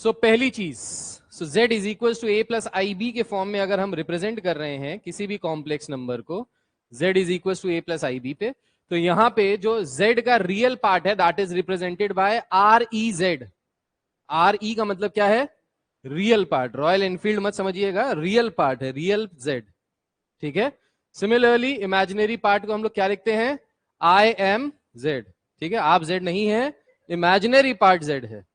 सो पहली चीज, so z is equal to a plus i b के फॉर्म में अगर हम रिप्रेजेंट कर रहे हैं किसी भी कॉम्प्लेक्स नंबर को z is equal to a plus i b पे, तो यहां पे जो z का रियल पार्ट है that is represented by R E Z. R E का मतलब क्या है? Real part. रॉयल एनफील्ड मत समझिएगा, रियल पार्ट है, रियल z। ठीक है। सिमिलरली इमेजिनरी पार्ट को हम लोग क्या लिखते हैं? आई एम जेड। ठीक है, आप z नहीं है, इमेजिनरी पार्ट z है।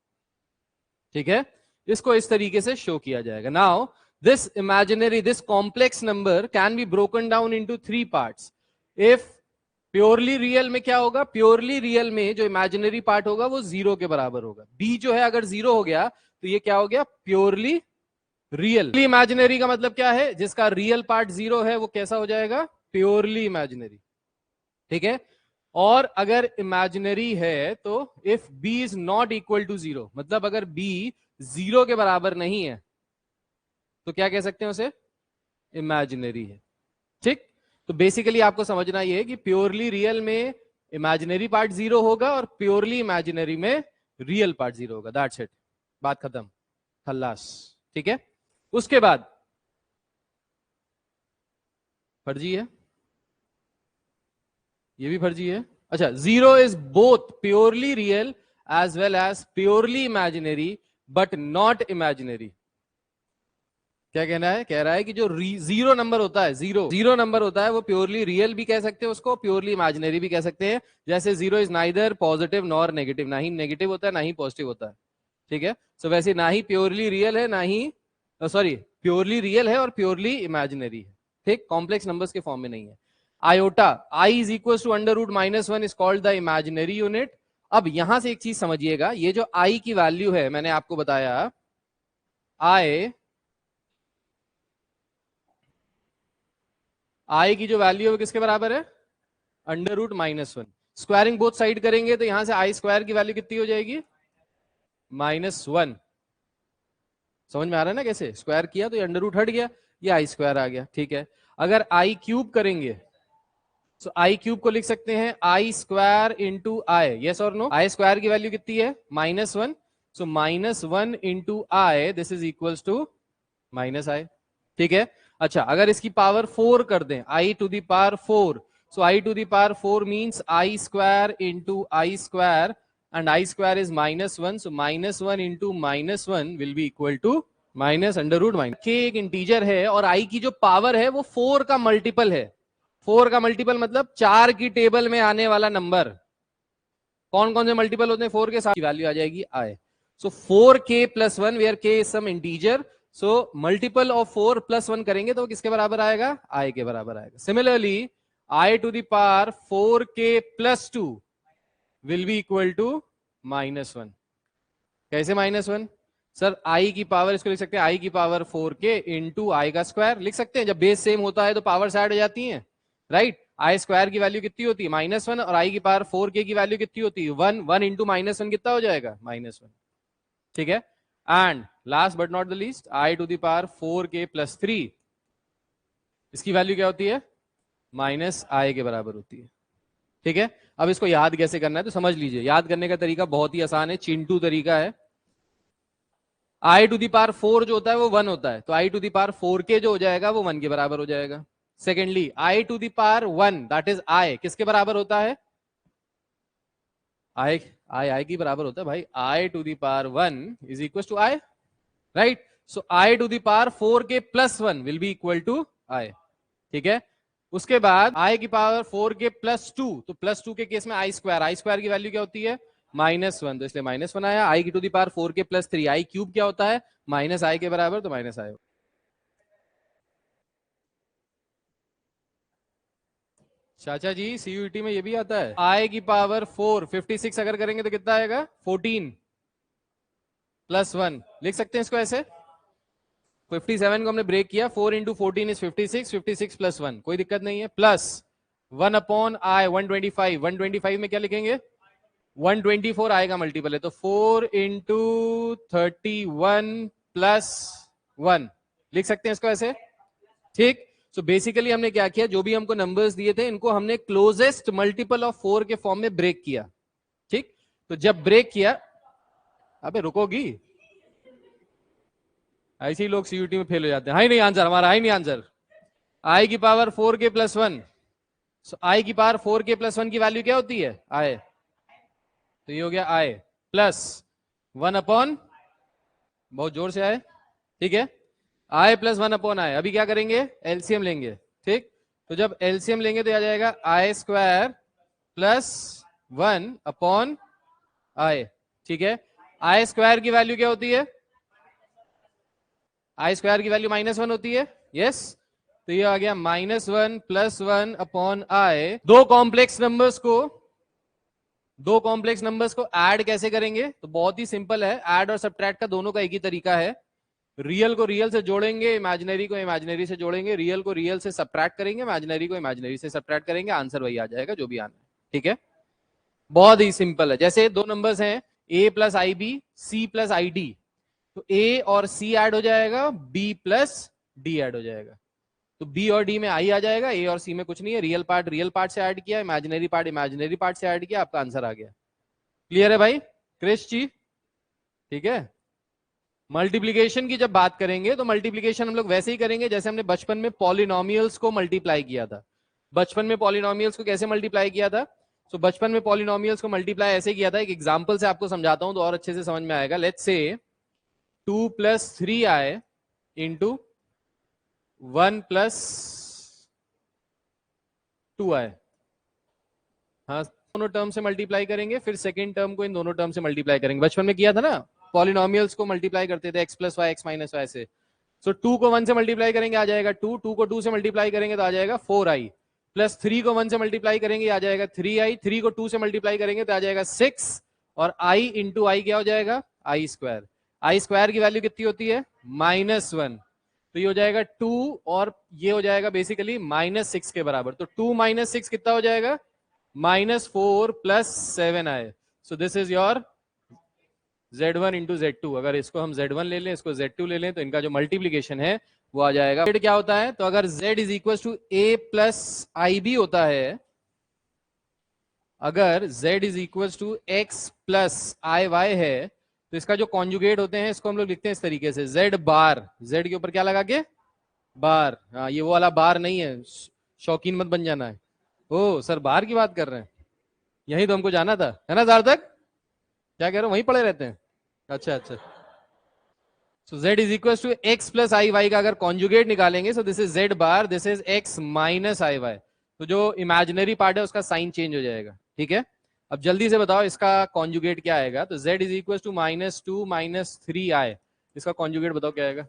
ठीक है, इसको इस तरीके से शो किया जाएगा। Now this imaginary, this complex number can be broken down into 3 parts. If purely real में क्या होगा? प्योरली रियल में जो इमेजिनरी पार्ट होगा वो 0 के बराबर होगा। b जो है अगर 0 हो गया तो ये क्या हो गया? Purely real. इमेजिनरी का मतलब क्या है? जिसका रियल पार्ट 0 है वो कैसा हो जाएगा? Purely imaginary. ठीक है। और अगर इमेजिनरी है तो if b is not equal to 0, मतलब अगर b 0 के बराबर नहीं है तो क्या कह सकते हैं उसे? इमेजिनरी है। ठीक। तो बेसिकली आपको समझना यह है कि प्योरली रियल में इमेजिनरी पार्ट 0 होगा और प्योरली इमेजिनरी में रियल पार्ट 0 होगा। दैट्स इट, बात खत्म, खल्लास। ठीक है। उसके बाद फर्जी है, ये भी फर्जी है। अच्छा, 0 is both purely real as well as purely imaginary but not imaginary. क्या कहना है? कह रहा है कि जो 0 नंबर होता है, 0 नंबर होता है वो प्योरली रियल भी कह सकते हैं उसको, प्योरली इमेजिनरी भी कह सकते हैं। जैसे 0 is neither positive nor negative, ना ही नेगेटिव होता है ना ही पॉजिटिव होता है। ठीक है। सो वैसे ना ही प्योरली रियल है, ना ही सॉरी प्योरली रियल है और प्योरली इमेजिनरी है। ठीक, कॉम्प्लेक्स नंबर्स के फॉर्म में नहीं है। Iota, i is equal to under root -1 is called the imaginary unit. अब यहां से एक चीज समझिएगा, ये जो आई की वैल्यू है मैंने आपको बताया, आई की जो वैल्यू है वो किसके बराबर है? Under root -1। Squaring both side करेंगे तो यहां से आई स्क्वायर की वैल्यू कितनी हो जाएगी? -1। समझ में आ रहा है ना कैसे? स्क्वायर किया तो ये अंडर रूट हट गया, ये आई स्क्वायर आ गया। ठीक है। अगर आई क्यूब करेंगे तो आई क्यूब को लिख सकते हैं i square into i. Yes और नो? आई स्क्वायर की वैल्यू कितनी है? -1। So -1 into i, this is equals to -i। ठीक है। अच्छा, अगर इसकी पावर 4 कर दें, i to the power 4, so i to the power 4 means i square into i square and i square is -1, so -1 into -1 will be equal to minus under root minus के। एक integer है और i की जो power है वो 4 का multiple है। 4 का मल्टीपल मतलब 4 की टेबल में आने वाला नंबर। कौन कौन से मल्टीपल होते हैं 4 के? साथ वैल्यू आ जाएगी i। So 4k + 1 where k is some integer, so multiple of 4 + 1 करेंगे तो किसके बराबर आएगा? i के बराबर आएगा। Similarly i to the power 4k + 2 will be equal to -1। कैसे -1? सर i की पावर, इसको लिख सकते हैं i की पावर 4k इंटू आई का स्क्वायर लिख सकते हैं। जब बेस सेम होता है तो पावर ऐड हो जाती है, राइट? आई स्क्वायर की वैल्यू कितनी होती है? -1 और आई की पावर 4k की वैल्यू कितनी होती है? 1। 1 इंटू -1 कितना हो जाएगा? -1। ठीक है। And last but not the least, i to the power 4k + 3, इसकी वैल्यू क्या होती है? -i के बराबर होती है। ठीक है। अब इसको याद कैसे करना है तो समझ लीजिए। याद करने का तरीका बहुत ही आसान है, चिंटू तरीका है। i टू द पावर 4 जो होता है वो 1 होता है, तो i to the power 4k जो हो जाएगा वो 1 के बराबर हो जाएगा। Secondly i to the power 1 that is i किसके बराबर होता है? i की बराबर होता है भाई। i to the power 1 is equal to i, right? So i to the power 4k + 1 will be equal to i। ठीक है। उसके बाद i की पावर 4k + 2, तो +2 के केस में आई स्क्वायर की वैल्यू क्या होती है? -1, तो इसलिए -1 आया। i की to the power 4k + 3, i cube क्या होता है? -i के बराबर, तो -i। चाचा जी सीयूईटी में ये भी आता है। i की पावर 4 56 अगर करेंगे तो कितना आएगा? 14 + 1 लिख सकते हैं इसको ऐसे। 57 को हमने ब्रेक किया, 4 इंटू 14 इज 56, 56 + 1, कोई दिक्कत नहीं है। प्लस 1/i 125, 125 में क्या लिखेंगे? 124 आएगा मल्टीपल है, तो 4 इंटू 31 + 1 लिख सकते हैं इसको ऐसे। ठीक। सो बेसिकली हमने क्या किया, जो भी हमको नंबर्स दिए थे इनको हमने क्लोजेस्ट मल्टीपल ऑफ 4 के फॉर्म में ब्रेक किया। ठीक। तो जब ब्रेक किया, अबे रुकोगी, ऐसे ही लोग सीयूटी में फेल हो जाते हैं। हाई नहीं आंसर, हमारा हाई नहीं आंसर। आई की पावर 4k प्लस 1, आई की पावर 4k प्लस 1 की वैल्यू क्या होती है? आई। तो ये हो गया आई प्लस 1 अपॉन, बहुत जोर से आए, ठीक है, आई प्लस 1 अपॉन आई। अभी क्या करेंगे? एलसीएम लेंगे, ठीक। तो जब एलसीएम लेंगे तो आ जाएगा आई स्क्वायर प्लस 1 अपॉन आई, ठीक है। आई स्क्वायर की वैल्यू क्या होती है? आई स्क्वायर की वैल्यू -1 होती है, यस। तो ये आ गया -1 प्लस 1 अपॉन आई। दो कॉम्प्लेक्स नंबर्स को ऐड कैसे करेंगे? तो बहुत ही सिंपल है, ऐड और सब्ट्रैक्ट का दोनों का एक ही तरीका है। रियल को रियल से जोड़ेंगे, इमेजिनरी को इमेजिनरी से जोड़ेंगे, रियल को रियल से सब्ट्रैक्ट करेंगे, इमेजिनरी को इमेजिनरी से सब्ट्रैक्ट करेंगे, आंसर वही आ जाएगा जो भी आना है, ठीक है। बहुत ही सिंपल है। जैसे दो नंबर्स हैं a plus i b, c plus i d, तो a और c ऐड हो जाएगा, b प्लस d ऐड हो जाएगा। तो b और d में i आ जाएगा, a और c में कुछ नहीं है, रियल पार्ट से ऐड किया, इमेजिनरी पार्ट से ऐड किया, आपका आंसर आ गया। क्लियर है भाई? क्रिश जी, ठीक है। मल्टीप्लीकेशन की जब बात करेंगे तो मल्टीप्लीकेशन हम लोग वैसे ही करेंगे जैसे हमने बचपन में पॉलिनोमियल्स को मल्टीप्लाई किया था। बचपन में पॉलिनोमियल्स को कैसे मल्टीप्लाई किया था? तो बचपन में पॉलिनोमियल्स को मल्टीप्लाई ऐसे किया था, एक एग्जांपल से आपको समझाता हूं तो और अच्छे से समझ में आएगा। Let's say 2 plus 3i into 1 plus 2i, हाँ, दोनों टर्म से मल्टीप्लाई करेंगे, फिर सेकेंड टर्म को इन दोनों टर्म से मल्टीप्लाई करेंगे। बचपन में किया था ना, पॉलिनोमियल्स को मल्टीप्लाई करते थे x plus y x minus y से। सो 2 को 1 से मल्टीप्लाई करेंगे आ जाएगा 2, 2 को 2 से मल्टीप्लाई करेंगे तो आ जाएगा 4i, प्लस 3 को 1 से मल्टीप्लाई करेंगे आ जाएगा 3i, 3 को 2 से मल्टीप्लाई करेंगे तो आ जाएगा 6, और i इंटू आई क्या हो जाएगा? आई स्क्वायर। आई स्क्वायर की वैल्यू कितनी होती है? -1। तो ये हो जाएगा 2 और ये हो जाएगा बेसिकली -6 के बराबर। तो 2 - 6 कितना हो जाएगा? -4 plus 7i। So this is your Z1 into Z2। अगर इसको हम Z1 ले लें, इसको Z2 ले लें, तो इनका जो मल्टीप्लीकेशन है वो आ जाएगा। Z क्या होता है? तो अगर Z is equal to A plus i b होता है, अगर Z is equal to X plus i y है, तो इसका जो कॉन्जुगेट होते हैं इसको हम लोग लिखते हैं इस तरीके से, Z बार, Z के ऊपर क्या लगा के? बार। हाँ, ये वो वाला बार नहीं है, शौकीन मत बन जाना है। ओ सर, बार की बात कर रहे हैं, यही तो हमको जाना था, है ना सार्थक? क्या कह रहे हो, वहीं पड़े रहते हैं? अच्छा अच्छा। So z is equal to x plus i y का अगर कॉन्जुगेट निकालेंगे, so this is z bar, this is x minus i y. तो जो इमेजिनरी पार्ट है उसका साइन चेंज हो जाएगा, ठीक है। अब जल्दी से बताओ इसका कॉन्जुगेट क्या आएगा? तो z is equal to -2 - 3i, इसका कॉन्जुगेट बताओ क्या आएगा?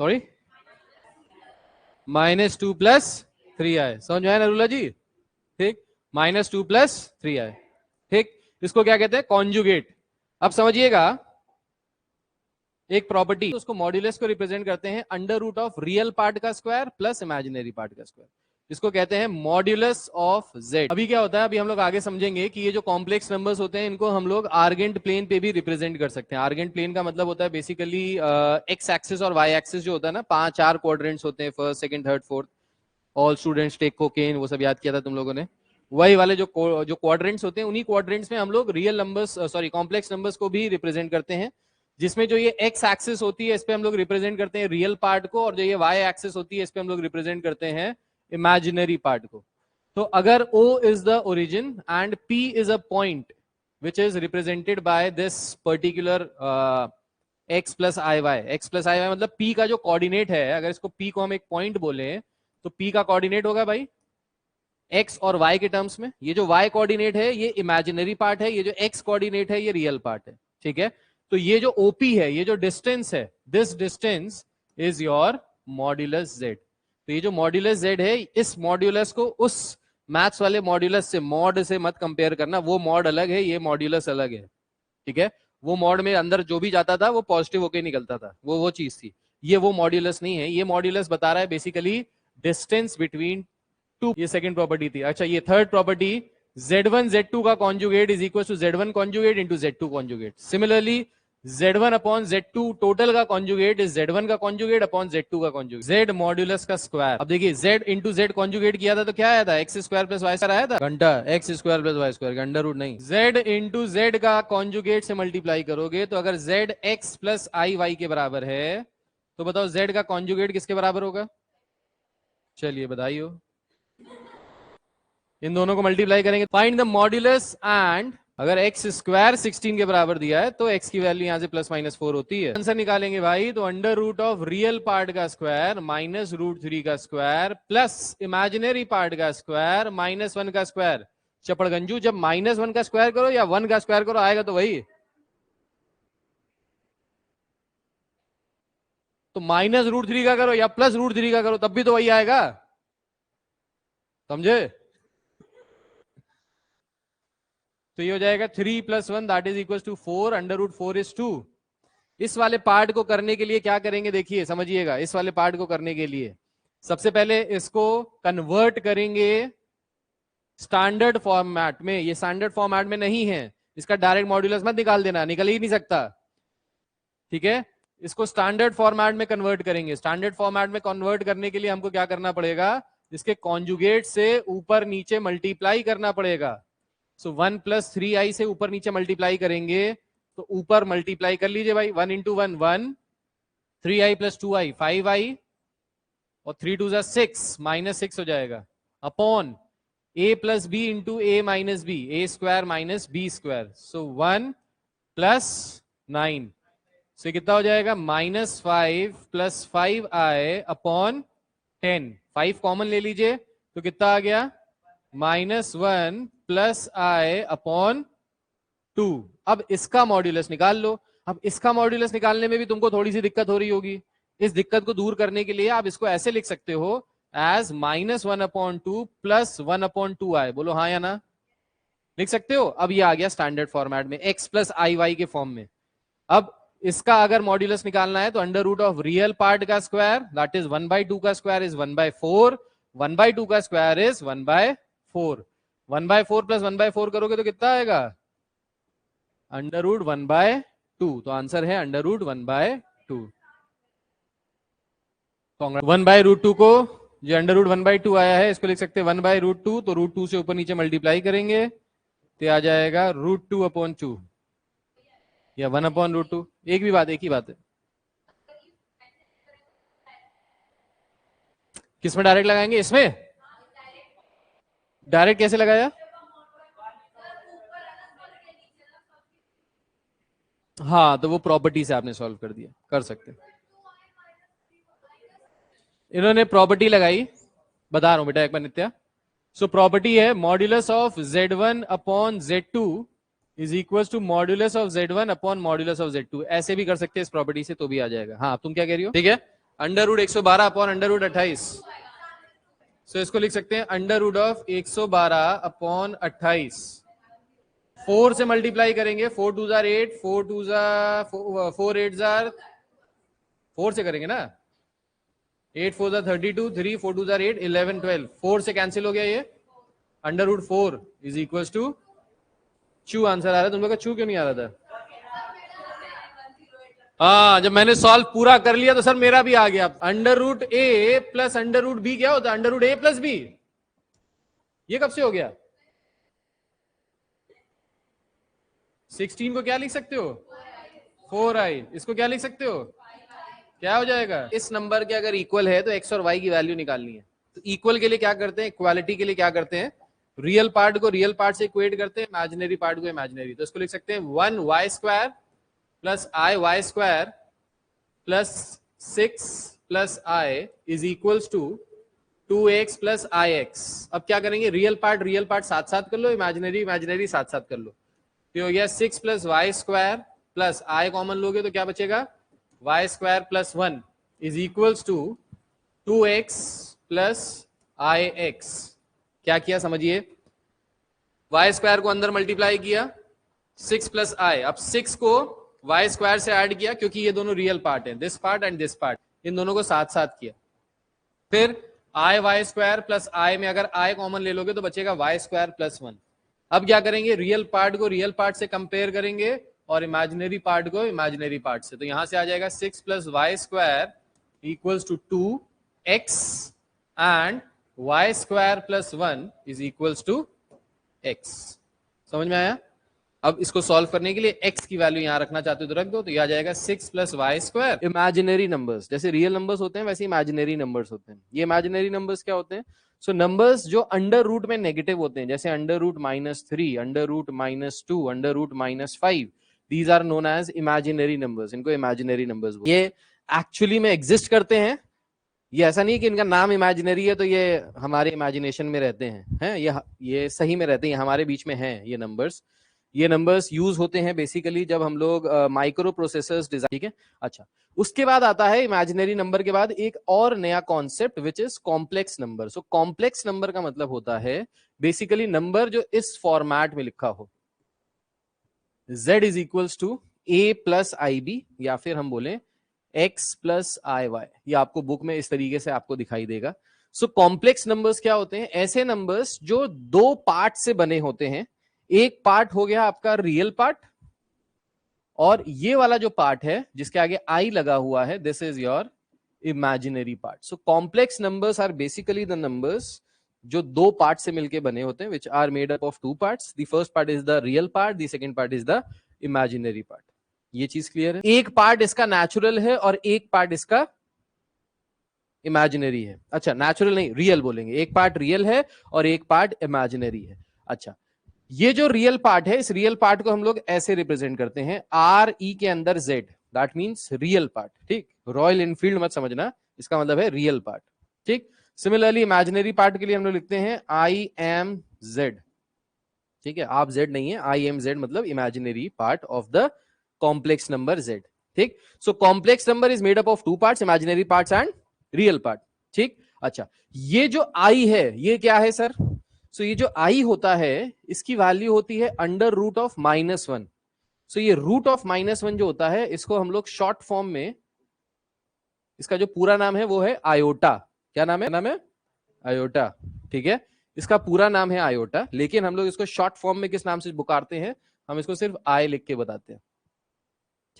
Sorry, -2 plus 3i। समझ में आया नरूला जी? ठीक, -2 प्लस 3i, ठीक। इसको क्या कहते हैं? कॉन्जुगेट। अब समझिएगा एक प्रॉपर्टी, तो उसको मॉड्यूलस को रिप्रेजेंट करते हैं under root of real part का स्क्वायर प्लस इमेजिनरी पार्ट का स्क्वायर, इसको कहते हैं मॉड्यूलस ऑफ z। अभी क्या होता है, अभी हम लोग आगे समझेंगे कि ये जो कॉम्प्लेक्स नंबर्स होते हैं इनको हम लोग आर्गेंट प्लेन पे भी रिप्रेजेंट कर सकते हैं। आर्गेंट प्लेन का मतलब होता है बेसिकली एक्स एक्सिस और वाई एक्सिस जो होता है ना, 4 क्वाड्रेंट्स होते हैं, first second third fourth, all students take cocaine, वो सब याद किया था तुम लोगों ने। वही वाले जो क्वाड्रेंट्स होते हैं, उन्हीं क्वाड्रेंट्स में हम लोग real numbers, sorry complex numbers को भी रिप्रेजेंट करते हैं, जिसमें जो ये एक्स एक्सिस होती है इस पे हम लोग रिप्रेजेंट करते हैं रियल पार्ट को, और जो ये वाई एक्सिस होती है इस पे हम लोग रिप्रेजेंट करते हैं इमेजिनरी पार्ट को। तो अगर O is the origin and P is a point which is represented by this particular x plus i y, x plus i y मतलब P का जो कोऑर्डिनेट है, अगर इसको P को हम एक पॉइंट बोले तो P का कोऑर्डिनेट होगा भाई x और y के टर्म्स में। ये जो y कोऑर्डिनेट है ये इमेजिनरी पार्ट है, ये जो x कोऑर्डिनेट है ये रियल पार्ट है, ठीक है। तो ये जो OP है, ये जो डिस्टेंस है, this distance is your modulus z। तो ये जो मॉड्यूलस z है, इस मॉड्यूलस को उस मैथ्स वाले मॉड्यूलस से, मॉड से मत कंपेयर करना, वो मॉड अलग है, ये मॉड्यूलस अलग है, ठीक है। वो मॉड में अंदर जो भी जाता था वो पॉजिटिव होके निकलता था, वो चीज थी। ये वो मॉड्यूलस नहीं है, ये मॉड्यूलस बता रहा है बेसिकली डिस्टेंस बिटवीन टू। ये सेकंड प्रॉपर्टी थी। अच्छा, ये थर्ड प्रॉपर्टी, Z1 Z2 का conjugate is equal to Z1 conjugate into Z2 conjugate. Similarly Z1 upon Z2 total का कॉन्जुगेट इज Z1 का कॉन्जुगेट अपॉन Z2 का कॉन्जुगेट, Z मॉड्यूलस का square. अब देखिए Z इंटू Z कॉन्जुगेट किया था तो क्या आया था, x square plus y square आया था, घंटा x square plus y square, under root नहीं। Z इंटू Z का कॉन्जुगेट से मल्टीप्लाई करोगे तो अगर Z x plus i y के बराबर है तो बताओ Z का कॉन्जुगेट किसके बराबर होगा? चलिए बधाई हो। इन दोनों को मल्टीप्लाई करेंगे, फाइंड द मॉड्यूलस एंड अगर एक्स स्क्वायर 16 के बराबर दिया है तो एक्स की वैल्यू यहां से प्लस माइनस 4 होती है। आंसर निकालेंगे भाई तो under root of real part का स्क्वायर माइनस रूट 3 का स्क्वायर प्लस इमेजिनरी पार्ट का स्क्वायर माइनस 1 का स्क्वायर। चपड़गंजू, जब माइनस 1 का स्क्वायर करो या 1 का स्क्वायर करो आएगा तो वही। तो माइनस रूट 3 का करो या प्लस रूट 3 का करो तब भी तो वही आएगा, समझे? तो ये हो जाएगा 3 plus 1 that is equal to 4, under root 4 is 2। इस वाले पार्ट को करने के लिए क्या करेंगे, देखिए समझिएगा। इस वाले पार्ट को करने के लिए सबसे पहले इसको कन्वर्ट करेंगे स्टैंडर्ड फॉर्मेट में। ये स्टैंडर्ड फॉर्मेट में नहीं है, इसका डायरेक्ट मॉड्यूलस मत निकाल देना, निकल ही नहीं सकता, ठीक है। इसको स्टैंडर्ड फॉर्मेट में कन्वर्ट करेंगे। स्टैंडर्ड फॉर्मेट में कन्वर्ट करने के लिए हमको क्या करना पड़ेगा, इसके कॉन्जुगेट से ऊपर नीचे मल्टीप्लाई करना पड़ेगा। सो 1 प्लस 3i से ऊपर नीचे मल्टीप्लाई करेंगे तो ऊपर मल्टीप्लाई कर लीजिए भाई, 1 into 1 1, 3i plus 2i 5i और 3 2 6 माइनस 6 हो जाएगा upon a plus b into a minus b, a square minus b square. So 1 plus 9 से कितना हो जाएगा, minus 5 plus 5i upon 10। 5 common ले लीजिए तो कितना आ गया, -1 प्लस i अपॉन 2। अब इसका मॉड्यूलस निकाल लो। अब इसका मॉड्यूलस निकालने में भी तुमको थोड़ी सी दिक्कत हो रही होगी। इस दिक्कत को दूर करने के लिए आप इसको ऐसे लिख सकते हो एज -1/2 प्लस 1/2i। बोलो हाँ या ना, लिख सकते हो। अब ये आ गया स्टैंडर्ड फॉर्मेट में x प्लस आई वाई के फॉर्म में। अब इसका अगर मॉड्यूलस निकालना है तो under root of real part का स्क्वायर दैट इज 1/2 का स्क्वायर इज 1/4, 1/2 का स्क्वायर इज 1/4, 1/4 प्लस 1/4 करोगे तो कितना आएगा, अंडर रूट 1/2। तो आंसर है अंडर रूट 1/2। 1/√2 को जो अंडर रूट 1/2 आया है इसको लिख सकते हैं 1/√2। तो √2 से ऊपर नीचे मल्टीप्लाई करेंगे तो आ जाएगा √2/2 या 1/√2। एक ही बात है। किसमें डायरेक्ट लगाएंगे, इसमें डायरेक्ट कैसे लगाया, हाँ तो वो प्रॉपर्टी से आपने सॉल्व कर दिया, कर सकते। इन्होंने प्रॉपर्टी लगाई, बता रहा हूं बेटा एक बार नित्या। सो प्रॉपर्टी है modulus of Z1 upon Z2 is equal to modulus of Z1 upon modulus of Z2। ऐसे भी कर सकते हैं इस प्रॉपर्टी से तो भी आ जाएगा। हाँ तुम क्या कह रही हो, ठीक है। Under root 112 upon under root 28। So इसको लिख सकते हैं अंडर रूट ऑफ 112 अपॉन 28। 4 से मल्टीप्लाई करेंगे, 4 2 8, 4 2 4 8 4 से करेंगे ना, 8 4 32, 3 4 2 8, 11 12, 4 से कैंसिल हो गया ये। Under root 4 is equal to two answer आ रहा है। तुम लोग का चू क्यों नहीं आ रहा था? हाँ जब मैंने सॉल्व पूरा कर लिया तो सर मेरा भी आ गया। अंडर रूट ए प्लस अंडर रूट बी क्या होता है, अंडर रूट ए प्लस बी। ये कब से हो गया? 16 को क्या लिख सकते हो, 4i। इसको क्या लिख सकते हो, क्या हो जाएगा, इस नंबर के अगर इक्वल है तो x और y की वैल्यू निकालनी है। तो इक्वल के लिए क्या करते हैं, इक्वालिटी के लिए क्या करते हैं, रियल पार्ट को रियल पार्ट से इक्वेट करते हैं, इमेजिनरी पार्ट को इमेजिनरी। तो इसको लिख सकते हैं 1y² plus i(y²) plus 6 plus i is equals to 2x plus ix। अब क्या करेंगे, रियल पार्ट साथ साथ कर लो, इमेजिनरी साथ साथ कर लो। तो हो गया 6 plus y² plus i common लोगे तो क्या बचेगा, y² plus 1 is equals to 2x plus ix। क्या किया समझिए, y² को अंदर मल्टीप्लाई किया 6 प्लस i। अब 6 को y² से ऐड किया क्योंकि ये दोनों रियल पार्ट है, this part and this part, इन दोनों को साथ साथ किया। फिर y² प्लस i में अगर i कॉमन ले लोगे तो बचेगा y² प्लस 1। अब क्या करेंगे, रियल पार्ट को रियल पार्ट से कंपेयर करेंगे और इमेजिनरी पार्ट को इमेजिनरी पार्ट से। तो यहां से आ जाएगा 6 plus y square equals to 2x and y square plus 1 is equals to x। समझ में आया? अब इसको सॉल्व करने के लिए x की वैल्यू यहां रखना चाहते हो तो रख दो, तो यह आ जाएगा 6 plus y square. Imaginary numbers जैसे रियल नंबर्स होते हैं वैसे इमेजिनरी नंबर्स होते हैं। ये इमेजिनरी नंबर्स क्या होते हैं? सो नंबर्स जो अंडर रूट में नेगेटिव होते हैं, जैसे under root -3, under root -2, under root -5, these are known as imaginary numbers. इनको इमेजिनरी नंबर्स बोलते हैं। ये एक्चुअली में एग्जिस्ट करते हैं। ये ऐसा नहीं कि इनका नाम इमेजिनरी है तो ये हमारे इमेजिनेशन में रहते हैं, ये सही में रहते हैं, हमारे बीच में हैं ये नंबर्स। ये नंबर्स यूज होते हैं बेसिकली जब हम लोग माइक्रो प्रोसेसर्स डिजाइन, ठीक है। अच्छा, उसके बाद आता है इमेजिनरी नंबर के बाद एक और नया concept which is complex number. So complex number का मतलब होता है बेसिकली नंबर जो इस फॉर्मेट में लिखा हो, z is equals to a plus i b, या फिर हम बोले x प्लस आई वाई। ये आपको बुक में इस तरीके से आपको दिखाई देगा। सो कॉम्प्लेक्स नंबर्स क्या होते हैं? ऐसे नंबर्स जो दो पार्ट से बने होते हैं। एक पार्ट हो गया आपका रियल पार्ट, और ये वाला जो पार्ट है जिसके आगे आई लगा हुआ है, this is your imaginary part. So complex numbers are basically the numbers जो दो पार्ट से मिलके बने होते हैं, which are made up of two parts. The first part is the real part, the second part is the imaginary part. ये चीज clear है? एक पार्ट इसका नेचुरल है और एक पार्ट इसका इमेजिनरी है। अच्छा, नेचुरल नहीं, रियल बोलेंगे। एक पार्ट रियल है और एक पार्ट इमेजिनरी है। अच्छा, ये जो रियल पार्ट है, इस रियल पार्ट को हम लोग ऐसे रिप्रेजेंट करते हैं, आर ई के अंदर Z, that means real part. ठीक, रॉयल एनफील्ड मत समझना, इसका मतलब है रियल पार्ट। ठीक, सिमिलरली इमेजिनरी पार्ट के लिए हम लोग लिखते हैं आई एम जेड। ठीक है, आप जेड नहीं है, आई एम जेड मतलब imaginary part of the complex number Z. ठीक, so complex number is made up of two parts, imaginary parts and real part. ठीक, अच्छा, ये जो आई है ये क्या है सर? सो ये जो आई होता है इसकी वैल्यू होती है अंडर रूट ऑफ -1। सो ये रूट ऑफ -1 जो होता है इसको हम लोग शॉर्ट फॉर्म में, इसका जो पूरा नाम है वो है आयोटा। क्या नाम है? नाम है आयोटा। ठीक है, इसका पूरा नाम है आयोटा, लेकिन हम लोग इसको शॉर्ट फॉर्म में किस नाम से पुकारते हैं? हम इसको सिर्फ आई लिख के बताते हैं।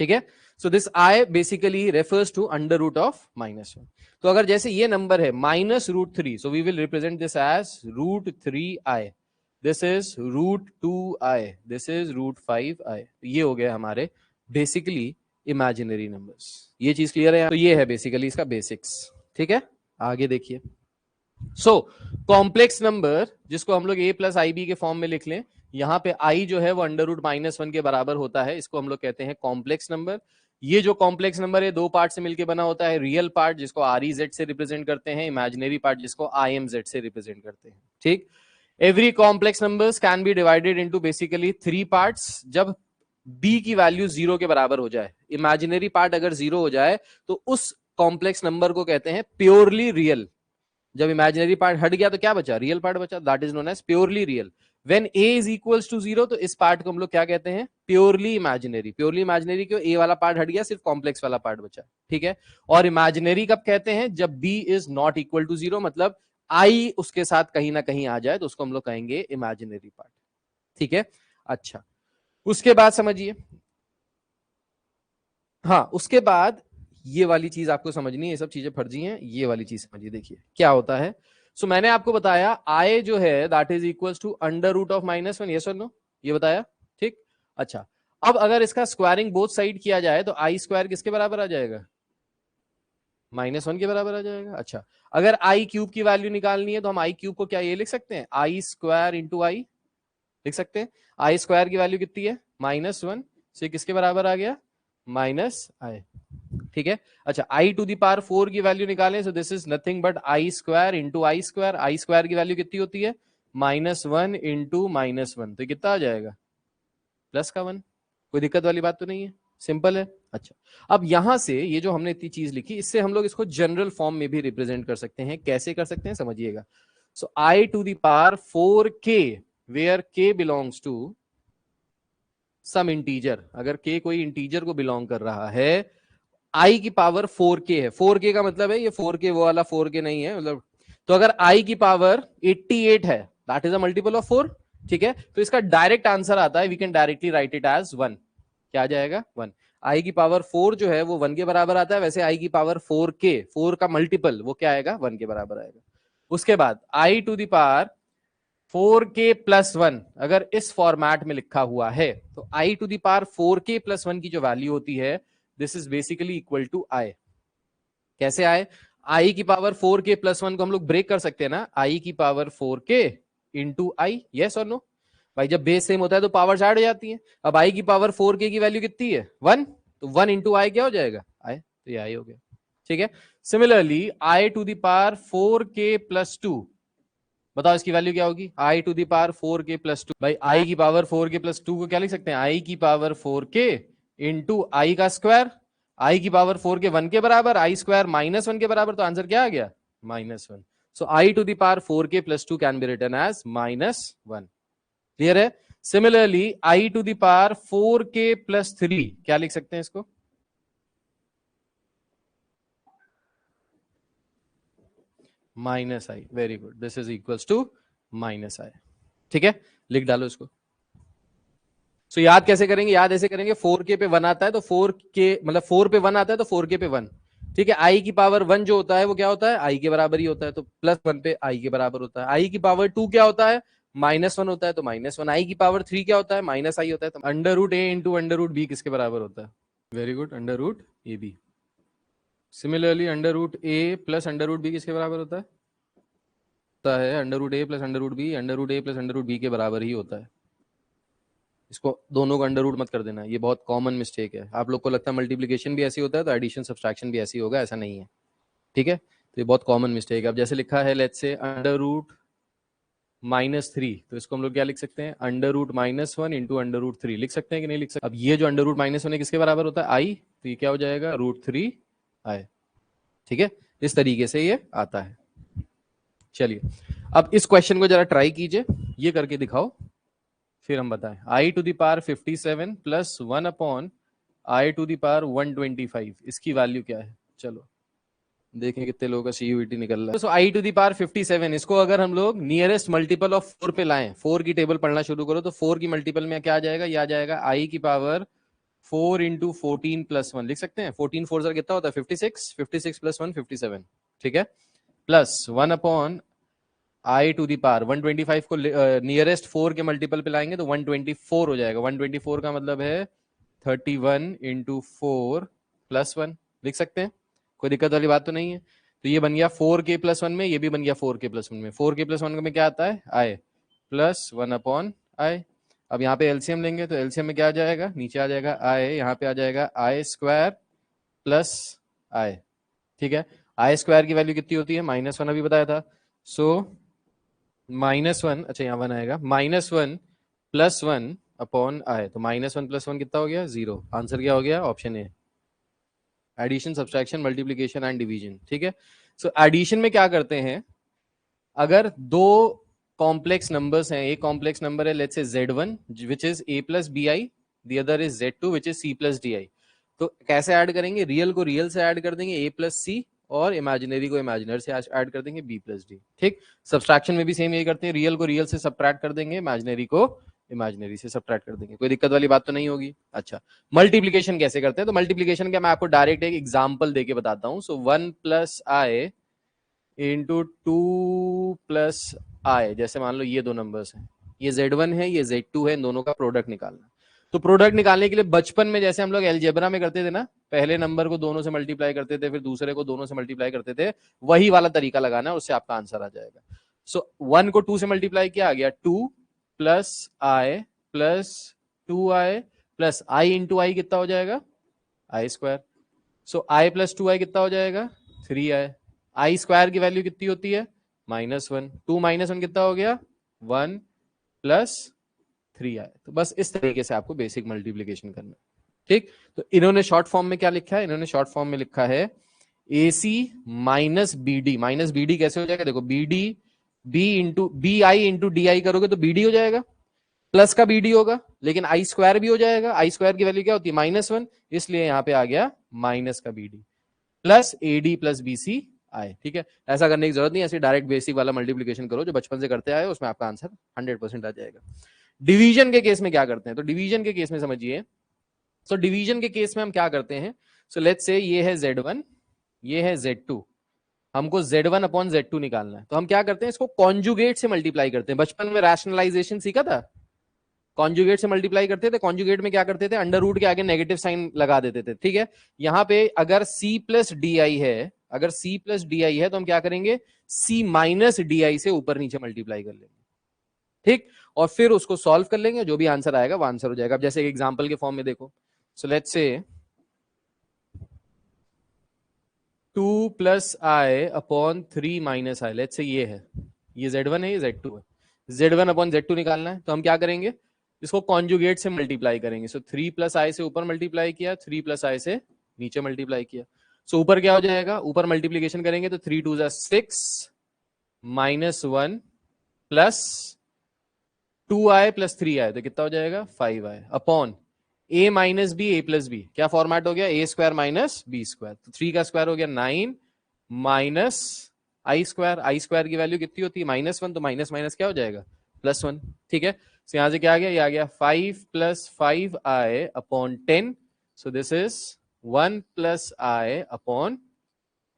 ठीक है, so this i basically refers to under root of -1। तो अगर जैसे ये नंबर है -√3, so we will represent this as √3i, this is √2i, this is √5i। ये हो गया हमारे बेसिकली इमेजिनरी नंबर्स। ये चीज क्लियर है? तो ये है बेसिकली इसका बेसिक्स। ठीक है, आगे देखिए। सो कॉम्प्लेक्स नंबर जिसको हम लोग a प्लस आई बी के फॉर्म में लिख लें, यहां पे i जो है वो अंडर रूट -1 के बराबर होता है, इसको हम लोग कहते हैं कॉम्प्लेक्स नंबर। ये जो कॉम्प्लेक्स नंबर है दो पार्ट से मिलकर बना होता है, रियल पार्ट जिसको आर ई जेड से रिप्रेजेंट करते हैं, इमेजिनरी पार्ट जिसको आई एम जेड से रिप्रेजेंट करते हैं। ठीक, every complex numbers can be divided into basically 3 parts. जब b की वैल्यू 0 के बराबर हो जाए, इमेजिनरी पार्ट अगर 0 हो जाए, तो उस कॉम्प्लेक्स नंबर को कहते हैं प्योरली रियल। जब इमेजिनरी पार्ट हट गया तो क्या बचा? रियल पार्ट बचा, that is known as purely real. When a is equals to 0, तो इस पार्ट को हम लोग क्या कहते हैं? Purely imaginary. प्योरली इमेजिनरी क्यों? a वाला पार्ट हट गया, सिर्फ कॉम्प्लेक्स वाला पार्ट बचा। ठीक है, और इमेजिनरी कब कहते हैं? जब b is not equal to 0, मतलब i उसके साथ कहीं ना कहीं आ जाए तो उसको हम लोग कहेंगे इमेजिनरी पार्ट। ठीक है, अच्छा, उसके बाद समझिए, हाँ उसके बाद ये वाली चीज आपको समझनी है, ये सब चीजें फर्जी हैं, ये वाली चीज समझिए। देखिए क्या होता है। सो मैंने आपको बताया आई जो है that is equals to under root of -1, yes और नो, ये बताया। ठीक, अच्छा, अब अगर इसका स्क्वायरिंग बोथ साइड किया जाए तो आई स्क्वायर किसके बराबर आ जाएगा? -1 के बराबर आ जाएगा। अच्छा, अगर आई क्यूब की वैल्यू निकालनी है तो हम आई क्यूब को क्या ये लिख सकते हैं? आई स्क्वायर इंटू आई लिख सकते हैं। आई स्क्वायर की वैल्यू कितनी है? -1, से किसके बराबर आ गया? -i। ठीक है, अच्छा, i टू द पावर 4 की वैल्यू निकालें, सो this is nothing but I square into i square. I square की वैल्यू कितनी होती है? -1 इंटू -1, तो कितना आ जाएगा? प्लस का 1। कोई दिक्कत वाली बात तो नहीं है, सिंपल है। अच्छा, अब यहां से ये जो हमने इतनी चीज लिखी, इससे हम लोग इसको जनरल फॉर्म में भी रिप्रेजेंट कर सकते हैं। कैसे कर सकते हैं समझिएगा। So i to the power 4k, where k belongs to some integer. अगर k कोई इंटीजर को बिलोंग कर रहा है, i की पावर 4k है। 4k का मतलब है ये 4k वो वाला 4k नहीं है, मतलब तो अगर i की पावर 88 है, that is a multiple of 4। ठीक है, तो इसका डायरेक्ट आंसर आता है, we can directly write it as 1। क्या आ जाएगा 1। आई की पावर 4 जो है वो 1 के बराबर आता है, वैसे आई की पावर 4k 4 का मल्टीपल वो क्या आएगा 1 के बराबर आएगा। उसके बाद आई टू द पावर 4k+1 अगर इस फॉर्मेट में लिखा हुआ है तो आई टू द पावर 4k+1 की जो वैल्यू होती है this is basically equal to i. कैसे आए? आई की पावर 4k+1 को हम लोग ब्रेक कर सकते हैं ना, आई की power 4k into i, yes और नो? भाई जब बेस सेम होता है तो पावर ऐड हो जाती है। अब आई की पावर 4k की वैल्यू कितनी है 1, तो 1 इंटू आई क्या हो जाएगा आई, तो ये आई हो गया। ठीक है, similarly i to the power 4k+2, बताओ इसकी वैल्यू क्या होगी? I to the power 4k+2। भाई आई की पावर 4k+2 को क्या लिख सकते हैं? आई की पावर 4k इंटू आई का स्क्वायर। आई की पावर 4k 1 के बराबर, आई स्क्वायर -1 के बराबर, तो आंसर क्या आ गया -1। So i to the power 4k+2 can be written as -1। Clear है? Similarly i to the power 4k+3 क्या लिख सकते हैं इसको? -i। Very good, this is equals to -i। ठीक है, लिख डालो इसको। सो याद कैसे करेंगे? याद ऐसे करेंगे, 4k पे 1 आता है तो 4k मतलब 4 पे 1 आता है तो 4k पे 1। ठीक है, आई की पावर 1 जो होता है वो क्या होता है? आई के बराबर ही होता है, तो +1 पे आई के बराबर होता है। आई की पावर 2 क्या होता है? -1 होता है, तो -1। आई की पावर 3 क्या होता है? -i होता है, तो √a इंटू √b किसके बराबर होता है? Very good, √ab। Similarly √a plus √b किसके बराबर होता है? √a plus √b, √a plus √b के बराबर ही होता है। इसको दोनों को अंडर रूट मत कर देना, ये बहुत कॉमन मिस्टेक है। आप लोग को लगता है मल्टीप्लिकेशन भी ऐसी होता है तो एडिशन सब्सट्रैक्शन भी ऐसी होगा, ऐसा नहीं है। ठीक है, तो ये बहुत कॉमन मिस्टेक है। अब जैसे लिखा है लेट्स से √-3, तो इसको हम लोग क्या लिख सकते हैं? √-1 इंटू √3 लिख सकते हैं कि नहीं लिख सकते? अब ये जो √-1 है किसके बराबर होता है? आई, तो ये क्या हो जाएगा √3 आई। ठीक है, इस तरीके से ये आता है। चलिए अब इस क्वेश्चन को जरा ट्राई कीजिए, ये करके दिखाओ फिर हम बताएं। I to the power 57 plus 1 upon i to the power 125, इसकी वैल्यू क्या है? चलो देखें कितने लोगों का सीयूईटी निकल रहा है। सो आई टू द पावर 57, इसको अगर हम लोग नियरेस्ट मल्टीपल ऑफ 4 पे लाएं, 4 की टेबल पढ़ना शुरू करो तो 4 की मल्टीपल में क्या आ जाएगा? ये आ जाएगा आई की पावर 4 इंटू 14+1 लिख सकते हैं। 14 4 कितना होता है? 56, 56 + 1 57। ठीक है, plus 1 upon i to the power 125 को नियरेस्ट 4 के मल्टीपल पे लाएंगे तो 124 हो जाएगा। 124 का मतलब है 31 इंटू 4 + 1 लिख सकते हैं, कोई दिक्कत वाली बात तो नहीं है। तो ये बन गया 4k+1 में, ये भी बन गया 4k+1 में। 4k+1 में क्या आता है? आई प्लस 1 अपॉन आई। अब यहाँ पे एलसीएम लेंगे तो एलसीएम में क्या आ जाएगा? नीचे आ जाएगा आई, यहाँ पे आ जाएगा आई स्क्वायर प्लस आई। ठीक है, आई स्क्वायर की वैल्यू कितनी होती है? -1 अभी बताया था। सो -1, अच्छा यहाँ 1 आएगा, -1 + 1 अपॉन आई, तो -1 + 1 कितना हो गया? 0। आंसर क्या हो गया? Option A, addition subtraction multiplication and division. ठीक है, सो एडिशन में क्या करते हैं? अगर दो कॉम्प्लेक्स नंबर्स हैं, एक कॉम्प्लेक्स नंबर है let's say z1 which is a + bi, the other is z2 which is c + di, तो कैसे ऐड करेंगे? रियल को रियल से ऐड कर देंगे a + c, और इमेजिनरी को इमेजिनरी से ऐड कर देंगे b + d। ठीक, सब्सट्रैक्शन में भी सेम यही करते हैं, रियल को रियल से सब्ट्रैक्ट कर देंगे, इमेजिनरी को इमेजिनरी से सब्ट्रैक्ट कर देंगे। कोई दिक्कत वाली बात तो नहीं होगी। अच्छा, मल्टीप्लिकेशन कैसे करते हैं? तो मल्टीप्लिकेशन का मैं आपको डायरेक्ट एक एग्जांपल देके बताता हूं। सो 1 + i इंटू 2 + i, जैसे मान लो ये दो नंबर्स हैं, ये z1 है, ये z2 है, इन दोनों का प्रोडक्ट निकालना। तो प्रोडक्ट निकालने के लिए बचपन में जैसे हम लोग अलजेब्रा में करते थे ना, पहले नंबर को दोनों से मल्टीप्लाई करते थे, फिर दूसरे को दोनों से मल्टीप्लाई करते थे, वही वाला तरीका लगाना है, उससे आपका आंसर आ जाएगा। सो 1 को 2 से मल्टीप्लाई किया, आ गया 2 + i + 2i + i इंटू आई कितना हो जाएगा? आई स्क्वायर। सो i + 2i कितना हो जाएगा? 3i। आई स्क्वायर की वैल्यू कितनी होती है? -1। 2 - 1 कितना हो गया? 1 + 3i। तो बस इस तरीके से आपको बेसिक मल्टीप्लिकेशन करना है। ठीक, तो इन्होंने शॉर्ट फॉर्म में क्या लिखा है? इन्होंने शॉर्ट फॉर्म में लिखा है AC - BD। -BD कैसे हो जाएगा? देखो BD BI इंटू DI करोगे तो BD हो जाएगा, प्लस का BD होगा, लेकिन आई स्क्वायर भी हो जाएगा। आई स्क्वायर की वैल्यू क्या होती है? -1, इसलिए यहां पे आ गया माइनस का BD प्लस AD + BC आए। ठीक है, ऐसा करने की जरूरत नहीं, ऐसे डायरेक्ट बेसिक वाला मल्टीप्लिकेशन करो जो बचपन से करते आए, उसमें आपका आंसर 100% आ जाएगा। डिवीजन के केस में क्या करते हैं? तो डिवीजन के केस में समझिए, सो डिवीजन के केस में हम क्या करते हैं, सो लेट्स से ये है Z1, ये है Z2, हमको Z1 अपॉन Z2 निकालना है, तो हम क्या करते हैं, इसको कॉन्जुगेट से मल्टीप्लाई करते हैं। बचपन में रैशनलाइजेशन सीखा था, कॉन्जुगेट से मल्टीप्लाई करते थे। कॉन्जुगेट में क्या करते थे, अंडर रूट के आगे नेगेटिव साइन लगा देते थे, ठीक है। यहाँ पे अगर C प्लस डी आई है, अगर C प्लस डी आई है तो हम क्या करेंगे, C माइनस डी आई से ऊपर नीचे मल्टीप्लाई कर लेंगे, ठीक, और फिर उसको सॉल्व कर लेंगे, जो भी आंसर आएगा वो आंसर हो जाएगा। अब जैसे एक एग्जांपल के फॉर्म में देखो, so let's say 2 plus I upon 3 minus I, let's say ये है, ये Z1 है, ये Z2 है। Z1 अपॉन Z2 निकालना है, तो हम क्या करेंगे, इसको कॉन्जुगेट से मल्टीप्लाई करेंगे। सो 3 प्लस आई से ऊपर मल्टीप्लाई किया, 3 प्लस आई से नीचे मल्टीप्लाई किया। सो ऊपर क्या हो जाएगा, ऊपर मल्टीप्लीकेशन करेंगे तो 3 2 6 minus 1 plus 2i plus 3i, तो कितना हो जाएगा 5i upon a minus b a plus b, क्या फॉर्मेट हो गया, a square minus b square, तो 3 का स्क्वायर हो गया 9 माइनस आई स्क्वायर की वैल्यू कितनी होती है -1, तो माइनस माइनस क्या हो जाएगा +1, ठीक है। तो यहां से क्या आ गया, ये आ गया 5 plus 5i upon 10, so this is 1 plus I upon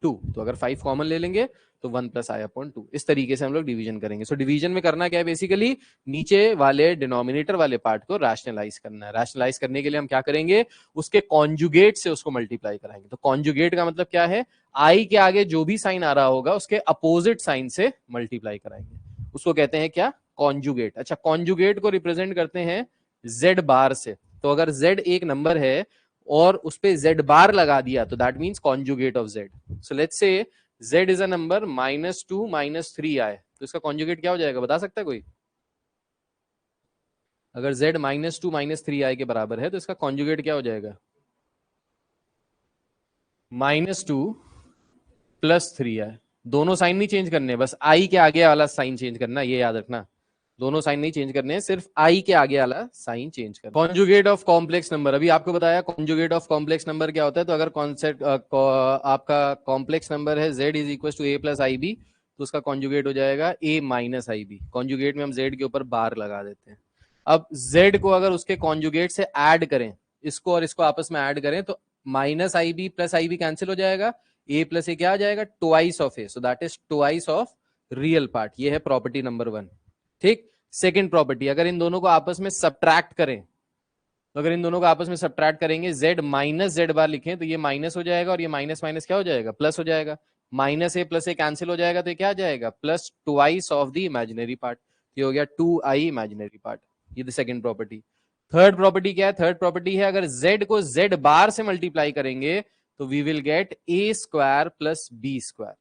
2, तो अगर 5 कॉमन ले लेंगे तो 1 प्लस आई अपॉन 2, इस तरीके से हम लोग डिवीजन करेंगे। सो डिवीजन में करना क्या है, बेसिकली नीचे वाले डिनोमिनेटर वाले पार्ट को रैशनलाइज करना है। रैशनलाइज करने के लिए हम क्या करेंगे, उसके कॉन्जुगेट से उसको मल्टीप्लाई कराएंगे। तो कॉन्जुगेट का मतलब क्या है, आई के आगे जो भी साइन आ रहा होगा उसके अपोजिट साइन से मल्टीप्लाई कराएंगे, उसको कहते हैं क्या, कॉन्जुगेट। अच्छा, कॉन्जुगेट को रिप्रेजेंट करते हैं जेड बार से, तो अगर जेड एक नंबर है और उस पे जेड बार लगा दिया तो that means conjugate of Z. So let's say z is a number -2 -3i, तो इसका कॉन्जुगेट क्या हो जाएगा, बता सकता है कोई, अगर z -2 -3i के बराबर है तो इसका कॉन्जुगेट क्या हो जाएगा, -2 प्लस 3i। दोनों साइन नहीं चेंज करने, बस i के आगे वाला साइन चेंज करना, ये याद रखना, दोनों साइन नहीं चेंज करने हैं, सिर्फ i के आगे वाला साइन चेंज करना। कॉन्जुगेट ऑफ कॉम्प्लेक्स नंबर, अभी आपको बताया कॉन्जुगेट ऑफ कॉम्प्लेक्स नंबर क्या होता है। तो अगर कॉन्सेप्ट आपका कॉम्प्लेक्स नंबर है z is equal to a plus i b, तो उसका कॉन्जुगेट हो जाएगा a minus i b. Conjugate में हम z के ऊपर बार लगा देते हैं। अब z को अगर उसके कॉन्जुगेट से ऐड करें, इसको और इसको आपस में ऐड करें तो minus i B plus i B cancel हो जाएगा, a प्लस ए क्या आ जाएगा, twice of a, so that is twice of real part. ये है प्रॉपर्टी नंबर 1, ठीक। सेकंड प्रॉपर्टी, अगर इन दोनों को आपस में सब्ट्रैक्ट करें, तो अगर इन दोनों को आपस में सब्ट्रैक्ट करेंगे, z माइनस जेड बार लिखें तो ये माइनस हो जाएगा और ये माइनस माइनस क्या हो जाएगा, प्लस हो जाएगा। माइनस ए प्लस ए कैंसिल हो जाएगा तो ये क्या आ जाएगा, plus twice of the imaginary part, ये हो गया 2i इमेजिनरी पार्ट। ये the second property. Third property क्या है, थर्ड प्रॉपर्टी है अगर z को z बार से मल्टीप्लाई करेंगे तो we will get a square plus b square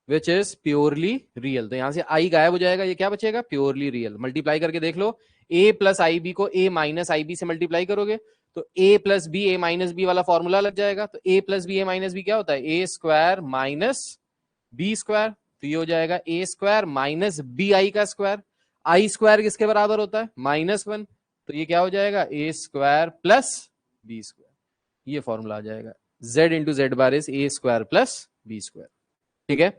which is purely real. तो यहां से i गायब हो जाएगा, ये क्या बचेगा, प्योरली रियल। मल्टीप्लाई करके देख लो, a प्लस आई बी को a माइनस आई बी से मल्टीप्लाई करोगे तो a plus b a minus b वाला फॉर्मूला लग जाएगा। तो a plus b a minus b क्या होता है, a square minus b square, तो ये हो जाएगा a square minus b i का स्क्वायर। आई स्क्वायर किसके बराबर होता है, -1, तो ये क्या हो जाएगा, a square plus b square. ये फॉर्मूला आ जाएगा, z into z bar is a square plus b square, ठीक है।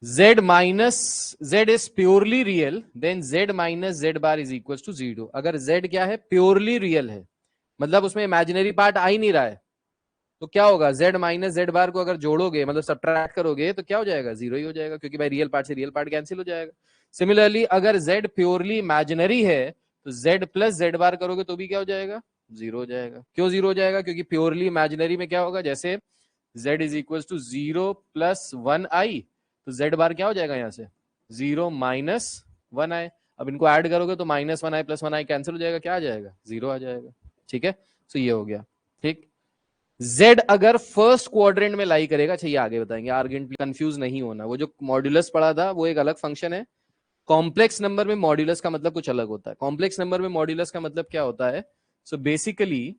z minus z is purely real, then z minus z bar is equal to 0। अगर z क्या है, purely real है, मतलब उसमें इमेजिनरी पार्ट आ ही नहीं रहा है, तो क्या होगा, z माइनस जेड बार को अगर जोड़ोगे, मतलब सब्ट्रैक्ट करोगे तो क्या हो जाएगा, 0 ही हो जाएगा, क्योंकि भाई रियल पार्ट से रियल पार्ट कैंसिल हो जाएगा। सिमिलरली अगर z प्योरली इमेजिनरी है तो z प्लस जेड बार करोगे तो भी क्या हो जाएगा, 0 हो जाएगा। क्यों 0 हो जाएगा, क्योंकि प्योरली इमेजिनरी में क्या होगा, जैसे z is equal to 0 plus 1i, तो z बार क्या हो जाएगा, यहां से 0 माइनस 1i। अब इनको ऐड करोगे तो -1i प्लस 1i कैंसिल हो जाएगा, क्या आ जाएगा, 0 आ जाएगा, ठीक है। तो ये हो गया, ठीक। z अगर फर्स्ट क्वाड्रेंट में लाई करेगा, अच्छा ये आगे बताएंगे, आर्गेंट कंफ्यूज नहीं होना, वो जो मॉड्यूलस पढ़ा था वो एक अलग फंक्शन है। कॉम्प्लेक्स नंबर में मॉड्यूलस का मतलब कुछ अलग होता है। कॉम्प्लेक्स नंबर में मॉड्यूलस का मतलब क्या होता है, सो बेसिकली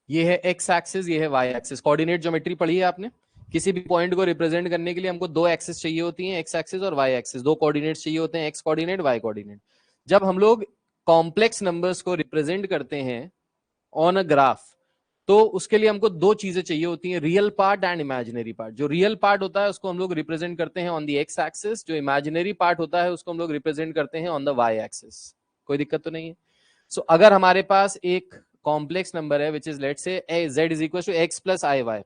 ये है एक्स एक्सिस, ये है वाई एक्सिस। कोऑर्डिनेट ज्योमेट्री पढ़ी है आपने, किसी भी पॉइंट को रिप्रेजेंट करने के लिए हमको दो एक्सिस चाहिए होती हैं, एक्स एक्सिस और वाई एक्सिस, दो कोऑर्डिनेट्स चाहिए होते हैं, एक्स कोऑर्डिनेट वाई कोऑर्डिनेट। जब हम लोग कॉम्प्लेक्स नंबर्स को रिप्रेजेंट करते हैं ऑन अ ग्राफ, तो उसके लिए हमको दो चीजें चाहिए होती हैं, real part and imaginary part. जो रियल पार्ट होता है उसको हम लोग रिप्रेजेंट करते हैं ऑन द एक्स एक्सिस, जो इमेजिनरी पार्ट होता है उसको हम लोग रिप्रेजेंट करते हैं ऑन द वाई एक्सिस। कोई दिक्कत तो नहीं है। सो अगर हमारे पास एक कॉम्प्लेक्स नंबर है which is let's say z is equal to x plus i y,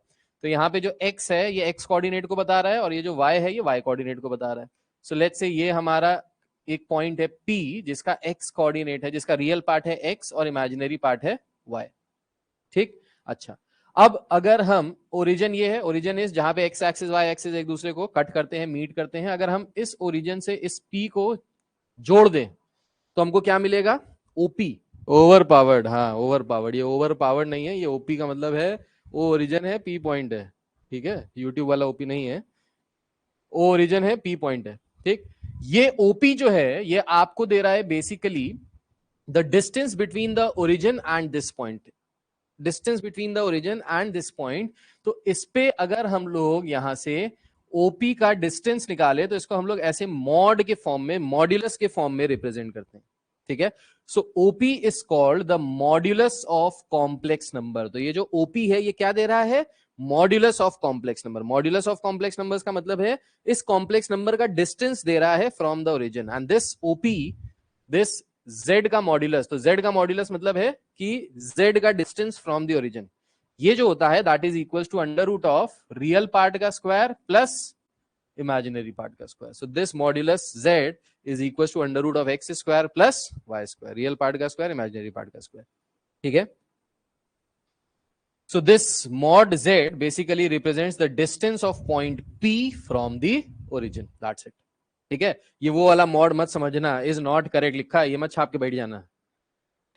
तो यहाँ पे जो x है ये x कोऑर्डिनेट को बता रहा है और ये जो y है ये y कोऑर्डिनेट को बता रहा है। सो लेट्स से ये हमारा एक पॉइंट है P जिसका x कोऑर्डिनेट है, जिसका रियल पार्ट है x और इमेजिनरी पार्ट है y। ठीक, अच्छा अब अगर हम ओरिजिन, ये है ओरिजिन इस जहां पे x एक्सिस y एक्सिस एक दूसरे को कट करते हैं, मीट करते हैं, अगर हम इस ओरिजिन से इस P को जोड़ दें तो हमको क्या मिलेगा, OP, ओवर पावर्ड। हाँ ओवर पावर्ड, ये ओवर पावर्ड नहीं है, ये OP का मतलब है ओ ओरिजिन है P पॉइंट है। ठीक है, यूट्यूब वाला OP नहीं है, ओ ओरिजिन है P पॉइंट है। ठीक, ये OP जो है ये आपको दे रहा है basically the distance between the origin and this point, distance between the origin and this point. तो इस पे अगर हम लोग यहां से OP का डिस्टेंस निकाले तो इसको हम लोग ऐसे मॉड के फॉर्म में, मॉड्यूलस के फॉर्म में रिप्रेजेंट करते हैं। ठीक है, सो OP is called the modulus of complex number. तो ये जो OP है ये क्या दे रहा है, modulus of complex number. Modulus of complex numbers का मतलब है इस कॉम्प्लेक्स नंबर का डिस्टेंस दे रहा है from the origin, and this OP, this z का मॉड्यूलस। तो z का मॉड्यूलस मतलब है कि z का डिस्टेंस फ्रॉम द ओरिजिन, ये जो होता है that is equal to under root of real part का स्क्वायर प्लस इमेजिनरी पार्ट का square. So this modulus z is equal to under root of x square plus y square, real part का square imaginary part का square. ठीक है, so this mod z basically represents the distance of point P from the origin, that's it. ठीक है, ये वो वाला mod मत समझना, इज नॉट करेक्ट लिखा है, ये मत छाप के बैठ जाना।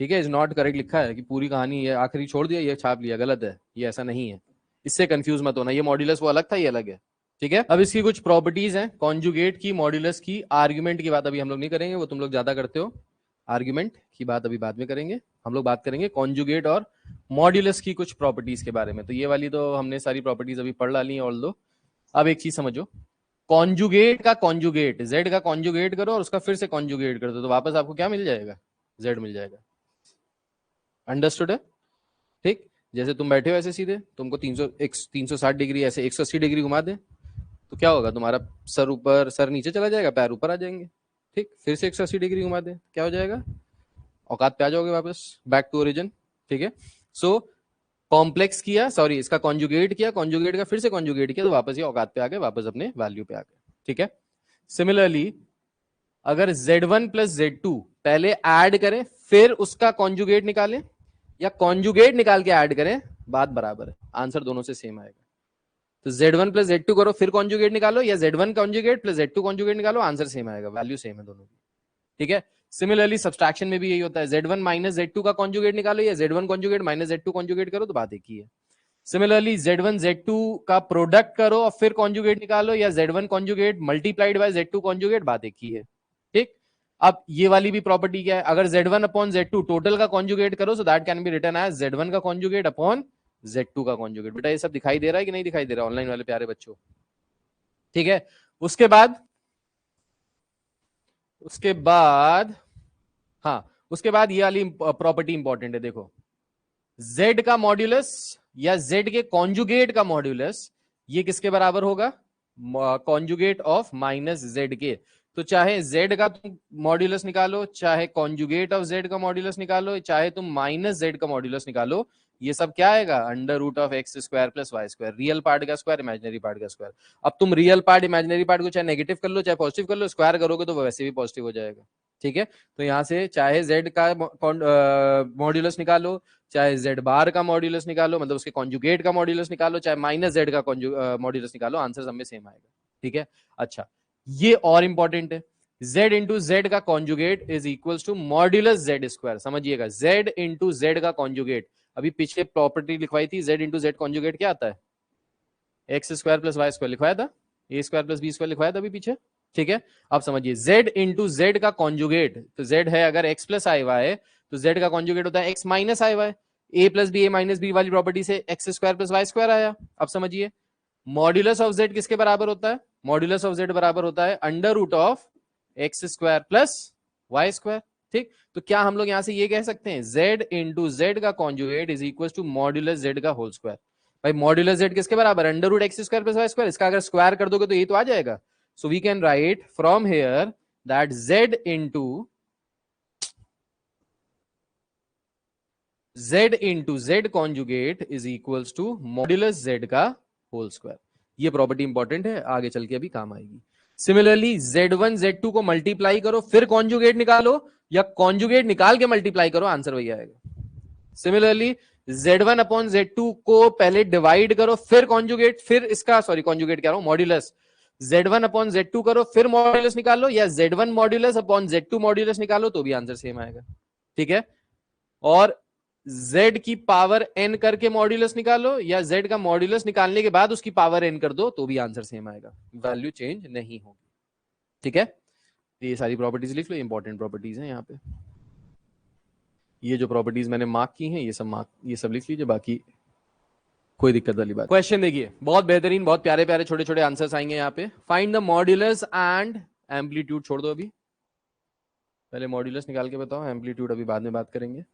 ठीक है, इज नॉट करेक्ट लिखा है कि पूरी कहानी ये आखिरी छोड़ दिया ये छाप लिया, गलत है, ये ऐसा नहीं है, इससे कंफ्यूज मत होना, ये मॉड्यूलस वो अलग था, ये अलग है। ठीक है, अब इसकी कुछ प्रॉपर्टीज हैं, कॉन्जुगेट की, मॉड्यूलस की, आर्ग्यूमेंट की बात अभी हम लोग नहीं करेंगे, वो तुम लोग ज्यादा करते हो, आर्ग्यूमेंट की बात अभी बाद में करेंगे। हम लोग बात करेंगे कॉन्जुगेट और मॉड्यूलस की कुछ प्रॉपर्टीज के बारे में। तो ये वाली तो हमने सारी प्रॉपर्टीज अभी पढ़ डाली है ऑल दो। अब एक चीज समझो, कॉन्जुगेट का कॉन्जुगेट, जेड का कॉन्जुगेट करो और उसका फिर से कॉन्जुगेट कर दो तो वापस आपको क्या मिल जाएगा, जेड मिल जाएगा। अंडरस्टूड है? ठीक, जैसे तुम बैठे हो ऐसे सीधे, तुमको 360 डिग्री ऐसे 180 डिग्री घुमा दे तो क्या होगा, तुम्हारा सर ऊपर, सर नीचे चला जाएगा, पैर ऊपर आ जाएंगे। ठीक, फिर से 180 डिग्री घुमा दे क्या हो जाएगा, औकात पे आ जाओगे वापस, बैक टू ओरिजिन। ठीक है, सो कॉम्प्लेक्स किया, सॉरी इसका कॉन्जुगेट किया, कॉन्जुगेट का फिर से कॉन्जुगेट किया तो वापस ये औकात पे आ गए, वापस अपने वैल्यू पे आ गए। ठीक है, सिमिलरली अगर Z1 प्लस Z2 पहले ऐड करें फिर उसका कॉन्जुगेट निकालें या कॉन्जुगेट निकाल के ऐड करें, बात बराबर है, आंसर दोनों से सेम आएगा। तो Z1 प्लस Z2 करो फिर कॉन्जुगेट निकालो या Z1 conjugate plus Z2 conjugate निकालो, आंसर सेम आएगा, वैल्यू सेम है दोनों की। ठीक है, सिमिलरली सब्सट्रैक्शन में भी यही होता है, Z1 माइनस Z2 का कॉन्जुगेट निकालो या Z1 conjugate minus Z2 conjugate करो तो बात एक ही है। सिमिलरली Z1 Z2 का प्रोडक्ट करो और फिर कॉन्जुगेट निकालो या Z1 conjugate multiplied by Z2 conjugate, बात एक ही है। ठीक, अब ये वाली भी प्रॉपर्टी क्या है, अगर Z1 अपॉन Z2 टोटल का कॉन्जुगेट करो so that can be written as Z1 का कॉन्जुगेट अपॉन Z2 का कॉन्जुगेट। बेटा ये सब दिखाई दे रहा है कि नहीं दिखाई दे रहा है ऑनलाइन वाले प्यारे बच्चों? ठीक है, उसके बाद हाँ, उसके बाद ये वाली प्रॉपर्टी इंपॉर्टेंट है, देखो z का मॉड्यूलस या z के कॉन्जुगेट का मॉड्यूलस ये किसके बराबर होगा, कॉन्जुगेट ऑफ माइनस z के। तो चाहे z का तुम मॉड्यूलस निकालो, चाहे कॉन्जुगेट ऑफ z का मॉड्यूलस निकालो, चाहे तुम माइनस z का मॉड्यूलस निकालो, ये सब क्या आएगा, under root of x square plus y square, real part का स्क्वायर इमेजिनरी पार्ट का स्क्वायर। अब तुम रियल पार्ट इमेजिनरी पार्ट को चाहे नेगेटिव कर लो चाहे पॉजिटिव कर लो, स्क्वायर करोगे तो वैसे भी पॉजिटिव हो जाएगा। ठीक है, तो यहां से चाहे z का मॉड्यूलस निकालो, चाहे z बार का मॉड्यूलस निकालो, मतलब उसके कॉन्जुगेट का मॉड्यूलस निकालो, चाहे माइनस z का मॉड्यूलस निकालो, आंसर सब में सेम आएगा। ठीक है, अच्छा ये और इंपॉर्टेंट है, z इंटू जेड का conjugate is equal to modulus z square. समझिएगा, z इंटू जेड का कॉन्जुगेट, अभी पीछे प्रॉपर्टी लिखवाई थी, z इंटू जेड कॉन्जुगेट क्या आता है, x square plus y square लिखवाया था, a square plus b square लिखवाया था अभी पीछे। ठीक है, अब समझिए z इंटू जेड का कॉन्जुगेट, तो z है अगर x प्लस आई वाई तो z का कॉन्जुगेट होता है x minus i y, a plus b a minus b वाली प्रॉपर्टी से x square plus y square आया। अब समझिए मॉड्यूलस ऑफ z किसके बराबर होता है, मॉड्यूलस ऑफ z बराबर होता है under root of x square plus y square. ठीक, तो क्या हम लोग यहां से ये कह सकते हैं z इंटू जेड का conjugate is equal to modulus z का होल स्क्वायर। भाई मॉड्यूलस z किसके बराबर, under root x square plus y square, इसका अगर स्क्वायर कर दोगे तो ये तो आ जाएगा। So we can write from here that z into z into z conjugate is equals to modulus z का होल स्क्वायर। ये प्रॉपर्टी इंपॉर्टेंट है, आगे चल के अभी काम आएगी। सिमिलरली z1 z2 को मल्टीप्लाई करो फिर कॉन्जुगेट निकालो, या कॉन्जुगेट निकाल के मल्टीप्लाई करो, आंसर वही आएगा। सिमिलरली z1 अपॉन z2 को पहले डिवाइड करो फिर कॉन्जुगेट, फिर इसका सॉरी कॉन्जुगेट कह रहा हूं मॉड्यूलस, z1 अपॉन z2 करो फिर मॉड्यूलस निकालो, या z1 modulus upon z2 modulus निकालो तो भी आंसर सेम आएगा। ठीक है, और z की पावर n करके मॉड्यूलस निकालो, या z का मॉड्यूलस निकालने के बाद उसकी पावर n कर दो तो भी आंसर सेम आएगा, वैल्यू चेंज नहीं होगी। ठीक है, ये सारी प्रॉपर्टीज लिख लो, इंपॉर्टेंट प्रॉपर्टीज हैं यहाँ पे। ये जो प्रॉपर्टीज मैंने मार्क की हैं ये सब लिख लीजिए, बाकी कोई दिक्कत वाली बात। क्वेश्चन देखिए, बहुत बेहतरीन, बहुत प्यारे प्यारे छोटे छोटे आंसर्स आएंगे यहाँ पे। Find the modulus and amplitude छोड़ दो, अभी पहले मॉड्यूलस निकाल के बताओ, एम्पलीट्यूड अभी बाद में बात करेंगे।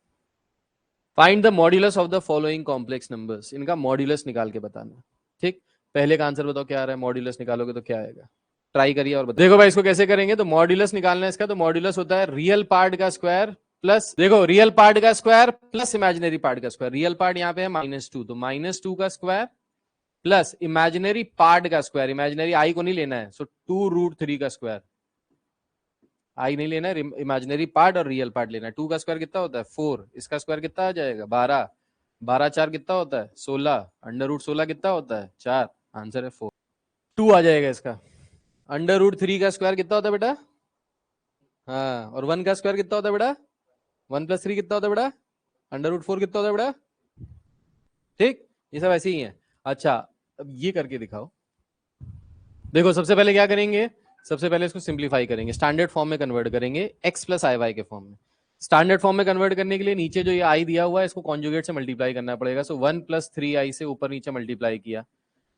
Find the modulus of the following complex numbers, इनका मॉड्यूलस निकाल के बताना। ठीक, पहले का आंसर बताओ क्या आ रहा है, मॉड्यूलस निकालोगे तो क्या आएगा, ट्राई करिए और बताओ। देखो भाई इसको कैसे करेंगे, तो मॉड्यूलस निकालना है इसका, तो मॉड्यूलस होता है रियल पार्ट का स्क्वायर प्लस, देखो रियल पार्ट का स्क्वायर प्लस इमेजिनरी पार्ट का स्क्वायर। रियल पार्ट यहाँ पे है -2, तो -2 का स्क्वायर प्लस इमेजिनरी पार्ट का स्क्वायर, इमेजिनरी आई को नहीं लेना है, सो 2√3 का स्क्वायर, आई नहीं लेना है, इमेजिनरी पार्ट और रियल पार्ट लेना है। 2 का स्क्वायर कितना होता है 4, इसका स्क्वायर कितना आ जाएगा 12, 12 4 कितना होता है 16, √16 कितना होता है 4, आंसर है 4, 2 आ जाएगा इसका। √3 का स्क्वायर कितना होता है बेटा, हाँ, और 1 का स्क्वायर कितना होता है बेटा, 1 + 3 कितना होता है बेटा, √4 कितना होता है बेटा। ठीक, ये सब ऐसे ही है। अच्छा, अब ये करके दिखाओ। देखो सबसे पहले क्या करेंगे, सबसे पहले इसको सिंप्लीफाई करेंगे, स्टैंडर्ड फॉर्म में कन्वर्ट करेंगे, x + iy के फॉर्म में। स्टैंडर्ड फॉर्म में कन्वर्ट करने के लिए नीचे जो ये i दिया हुआ है इसको कॉन्जुगेट से मल्टीप्लाई करना पड़ेगा। सो 1 + 3i से ऊपर नीचे मल्टीप्लाई किया,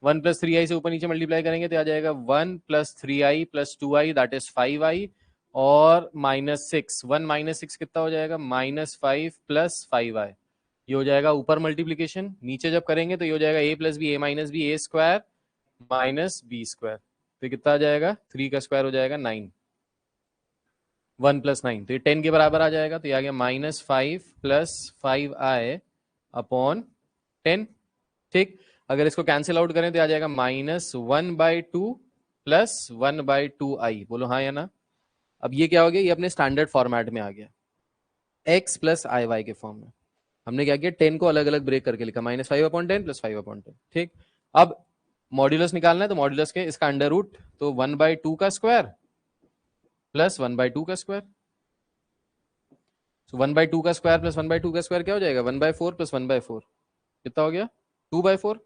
1 + 3i से ऊपर नीचे मल्टीप्लाई करेंगे तो आ जाएगा 1 + 3i + 2i that is 5i, और -6, 1 - 6 कितना हो जाएगा -5 + 5i, ये हो जाएगा ऊपर मल्टीप्लीकेशन। नीचे जब करेंगे तो ये हो जाएगा a + b, a - b, a² - b², तो कितना आ जाएगा 3 का स्क्वायर हो जाएगा 9, 1 + 9, तो ये 10 के बराबर आ जाएगा, तो ये आ गया -5 + 5i अपॉन 10। ठीक, अगर इसको कैंसिल आउट करें तो आ जाएगा -1/2 + 1/2i, बोलो हाँ या ना। अब ये क्या हो गया, ये अपने स्टैंडर्ड फॉर्मेट में आ गया, x + iy के फॉर्म में। हमने क्या किया, 10 को अलग अलग ब्रेक करके लिखा, -5/10 + 5/10। ठीक, अब मॉड्यूलस निकालना है, तो मॉड्यूलस के इसका अंडर रूट, तो 1/2 का स्क्वायर प्लस 1/2 का स्क्वायर, तो 1/2 का स्क्वायर प्लस 1/2 का स्क्वायर क्या हो जाएगा 1/4 + 1/4 कितना हो गया 2/4,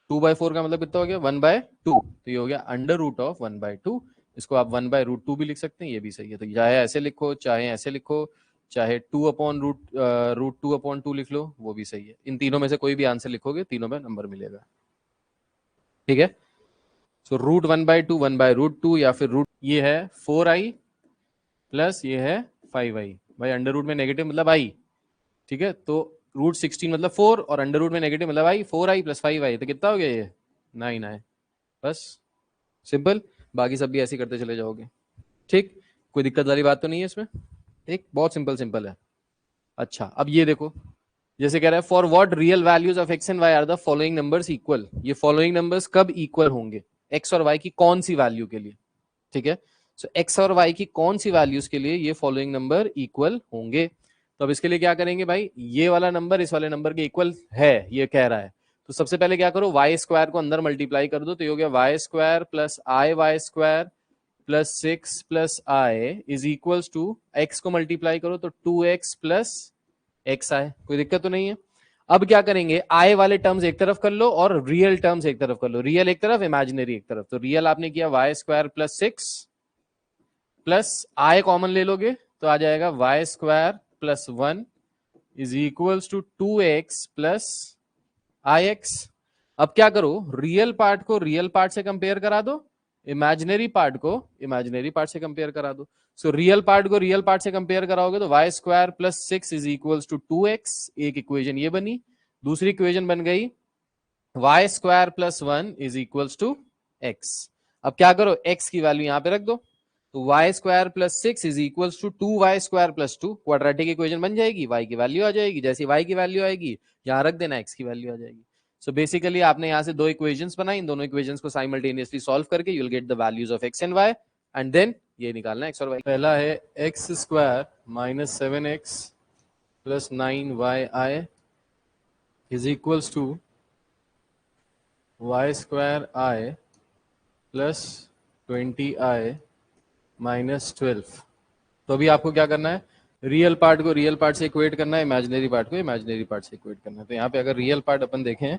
2/4 का मतलब कितना हो गया 1/2, तो ये हो गया अंडर रूट ऑफ 1/2। इसको आप 1/√2 भी लिख सकते हैं, ये भी सही है। तो चाहे ऐसे लिखो चाहे ऐसे लिखो, चाहे 2/√2/2 लिख लो, वो भी सही है। इन तीनों में से कोई भी आंसर लिखोगे तीनों में नंबर मिलेगा। ठीक है, सो √1/2 1/√2, या फिर रूट ये है 4i प्लस ये है 5i। भाई अंडर रूट में नेगेटिव मतलब i, ठीक है, तो √16 मतलब 4, और अंडर रूट में नेगेटिव मतलब i, 4i + 5i, तो कितना हो गया ये 9i। बस सिंपल, बाकी सब भी ऐसे करते चले जाओगे। ठीक, कोई दिक्कत वाली बात तो नहीं है इसमें, एक बहुत सिंपल है। अच्छा, अब ये देखो, जैसे कह रहा है for what real values of x and y are the following numbers equal, ये फॉलोइंग नंबर्स कब इक्वल होंगे, x और y की कौन सी वैल्यू के लिए। ठीक है, सो x और y की कौन सी वैल्यूज के लिए ये फॉलोइंग नंबर इक्वल होंगे। तो अब इसके लिए क्या करेंगे भाई, ये वाला नंबर इस वाले नंबर के इक्वल है ये कह रहा है, तो सबसे पहले क्या करो y² को अंदर मल्टीप्लाई कर दो, तो ये हो गया y² + iy² + 6 + i is equals to x को मल्टीप्लाई करो तो 2x + xi, कोई दिक्कत तो नहीं है। अब क्या करेंगे, i वाले टर्म्स एक तरफ कर लो और रियल टर्म्स एक तरफ कर लो, रियल एक तरफ इमेजिनरी एक तरफ। तो रियल आपने किया y² + 6 प्लस i कॉमन ले लोगे तो आ जाएगा y² + 1 is equals to 2x + ix। अब क्या करो, रियल पार्ट को रियल पार्ट से कंपेयर करा दो, इमेजिनरी पार्ट को इमेजिनरी पार्ट से कंपेयर करा दो। सो रियल पार्ट को रियल पार्ट से कंपेयर कराओगे तो y² + 6 is equals to 2x, एक इक्वेशन ये बनी। दूसरी इक्वेशन बन गई y² + 1 is equals to x। अब क्या करो, x की वैल्यू यहां पे रख दो, तो y square plus 6 is equals to 2y square plus 2, quadratic equation बन जाएगी, y की वैल्यू आ जाएगी, जैसी y की वैल्यू आएगी यहाँ रख देना, x की वैल्यू आ जाएगी। सो बेसिकली आपने यहाँ से दो इक्वेशंस बनाई, इन दोनों इक्वेशंस को साइमल्टेनियसली सॉल्व करके you will get the values of x and y, and then ये निकालना x और y। पहला है x square minus 7x plus 9y is equals to y square i plus 20i minus 12। तो अभी आपको क्या करना है, रियल पार्ट को रियल पार्ट से इक्वेट करना है, इमेजिनरी पार्ट को इमेजिनरी पार्ट से इक्वेट करना है। तो यहाँ पे अगर रियल पार्ट अपन देखें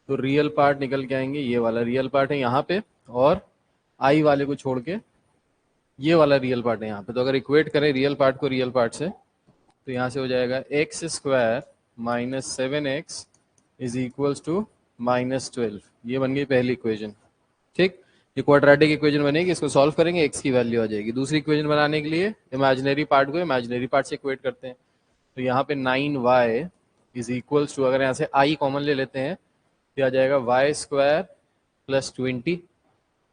तो रियल पार्ट निकल के आएंगे, ये वाला रियल पार्ट है यहाँ पे, और आई वाले को छोड़ के ये वाला रियल पार्ट है यहाँ पे। तो अगर इक्वेट करें रियल पार्ट को रियल पार्ट से, तो यहाँ से हो जाएगा x square minus 7x is equals to minus 12। ये बन गई पहली इक्वेशन, ठीक। ये क्वाड्रेटिक इक्वेशन बनेगी, इसको सॉल्व करेंगे x की वैल्यू आ जाएगी। दूसरी इक्वेशन बनाने के लिए इमेजिनरी पार्ट को इमेजिनरी पार्ट से इक्वेट करते हैं। तो यहाँ पे 9y इज इक्वल्स टू, अगर यहाँ से i कॉमन ले लेते हैं तो आ जाएगा y स्क्वायर प्लस 20।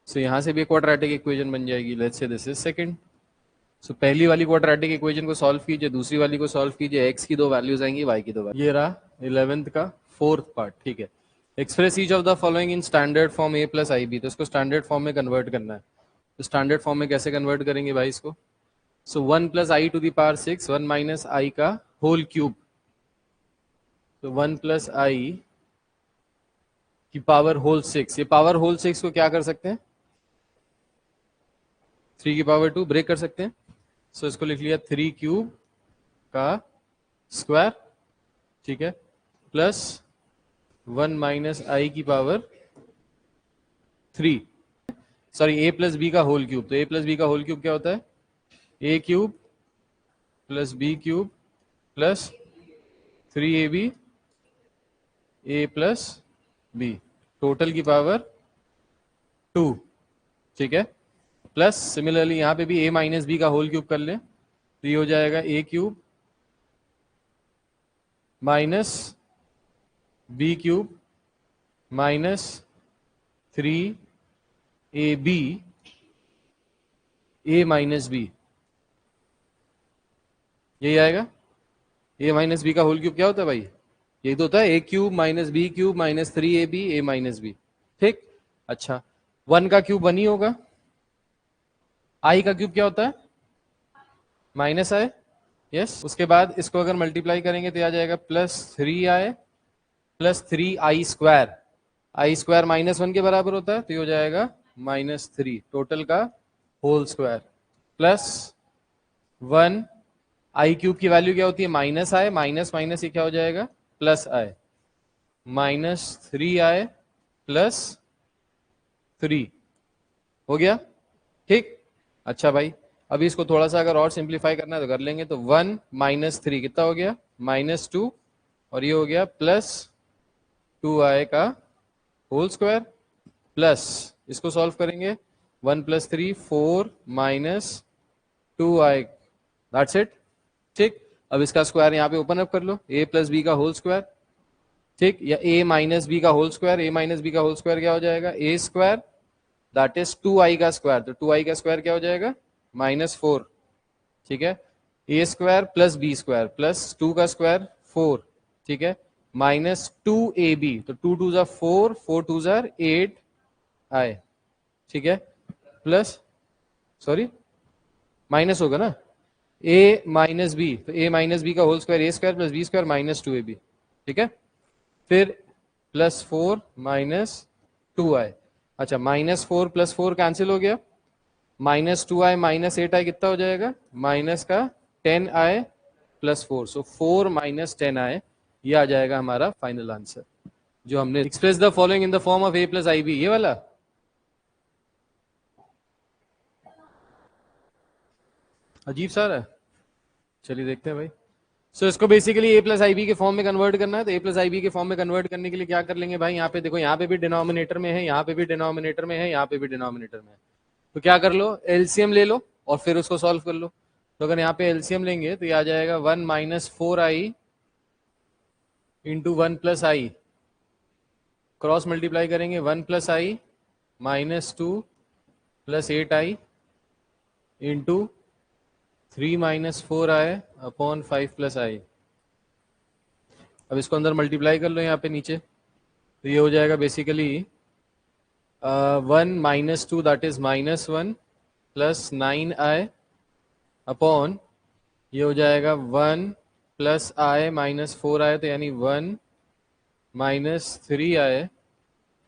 सो यहाँ से भी क्वाड्रेटिक इक्वेशन बन जाएगी, let's say this is second. सो पहली वाली क्वाड्रेटिक इक्वेशन को सॉल्व कीजिए, दूसरी वाली को सॉल्व कीजिए, x की दो वैल्यूज आएंगी, y की दो वैल्यूज। ये रहा 11th का फोर्थ पार्ट, ठीक है। Express each of the following in standard form a plus i b. तो इसको स्टैंडर्ड फॉर्म में कन्वर्ट करना है। तो स्टैंडर्ड फॉर्म में कैसे कन्वर्ट करेंगे भाई इसको? So 1 plus i to the power 6, 1 minus i का होल क्यूब। तो 1 प्लस आई की पावर होल 6, ये पावर होल 6 को क्या कर सकते हैं, 3 की पावर 2 ब्रेक कर सकते हैं। सो इसको लिख लिया 3 क्यूब का स्क्वायर, ठीक है, प्लस 1 माइनस आई की power 3, sorry a plus b का होल क्यूब। तो a प्लस बी का होल क्यूब क्या होता है, a cube plus b cube plus 3ab a plus b, total की पावर 2, ठीक है। प्लस सिमिलरली यहाँ पे भी a माइनस बी का होल क्यूब कर ले, तो ये हो जाएगा a cube minus b cube minus 3ab a minus b, यही आएगा। a माइनस बी का होल क्यूब क्या होता है भाई, यही तो होता है, a cube minus b cube minus 3ab a minus b, ठीक। अच्छा 1 का क्यूब 1 ही होगा, i का क्यूब क्या होता है, माइनस i, यस। उसके बाद इसको अगर मल्टीप्लाई करेंगे तो आ जाएगा plus 3i plus 3i square, i square minus 1 के बराबर होता है, तो ये हो जाएगा माइनस 3, टोटल का whole square, plus 1 i cube की वैल्यू क्या होती है, माइनस आई, माइनस माइनस ये क्या हो जाएगा, plus i, minus 3i plus 3 हो गया, ठीक। अच्छा भाई अभी इसको थोड़ा सा अगर और सिंप्लीफाई करना है तो कर लेंगे। तो 1 माइनस 3 कितना हो गया, माइनस 2, और ये हो गया प्लस 2i का होल स्क्वायर, प्लस इसको सॉल्व करेंगे 1 plus 3 4 minus 2i, that's it, ठीक। अब इसका स्क्वायर यहाँ पे ओपन अप कर लो, a प्लस बी का होल स्क्वायर, ठीक, या a माइनस बी का whole square, a minus b का होल स्क्वायर क्या हो जाएगा, a square that is 2i का स्क्वायर, तो 2i का स्क्वायर क्या हो जाएगा, -4, ठीक है। a square plus b square plus 2 का स्क्वायर 4, ठीक है, माइनस 2ab, तो 2 2 ज़ा 4, 4 2 ज़ा 8i, ठीक है, प्लस सॉरी माइनस होगा ना, a माइनस बी, तो a माइनस बी का whole square a square plus b square minus 2ab, ठीक है, फिर प्लस 4 माइनस 2i। अच्छा माइनस 4 प्लस 4 कैंसिल हो गया, माइनस 2i माइनस 8i कितना हो जाएगा, माइनस का 10i प्लस 4, सो 4 माइनस 10i, ये आ जाएगा हमारा फाइनल आंसर जो हमने express the following in the form of a plus i b, ये वाला। अजीब सा है, चलिए देखते हैं भाई। सो इसको basically a plus i b के फॉर्म में कन्वर्ट करना है। तो a प्लस आई बी के फॉर्म में कन्वर्ट करने के लिए क्या कर लेंगे भाई, यहाँ पे देखो, यहाँ पे भी डिनोमिनेटर में है, यहाँ पे भी डिनोमिनेटर में है, यहाँ पे भी डिनोमिनेटर में है, तो क्या कर लो, एलसीएम ले लो और फिर उसको सॉल्व कर लो। तो अगर यहाँ पे एलसीएम लेंगे तो ये आ जाएगा 1 minus 4i into 1 plus i, cross multiply करेंगे 1 plus i minus 2 plus 8i into 3 minus 4i upon 5 plus i. अब इसको अंदर मल्टीप्लाई कर लो यहाँ पे नीचे, तो ये हो जाएगा basically 1 minus 2 that is -1 plus 9i upon ये हो जाएगा 1 प्लस i माइनस 4i, तो यानी 1 माइनस 3i,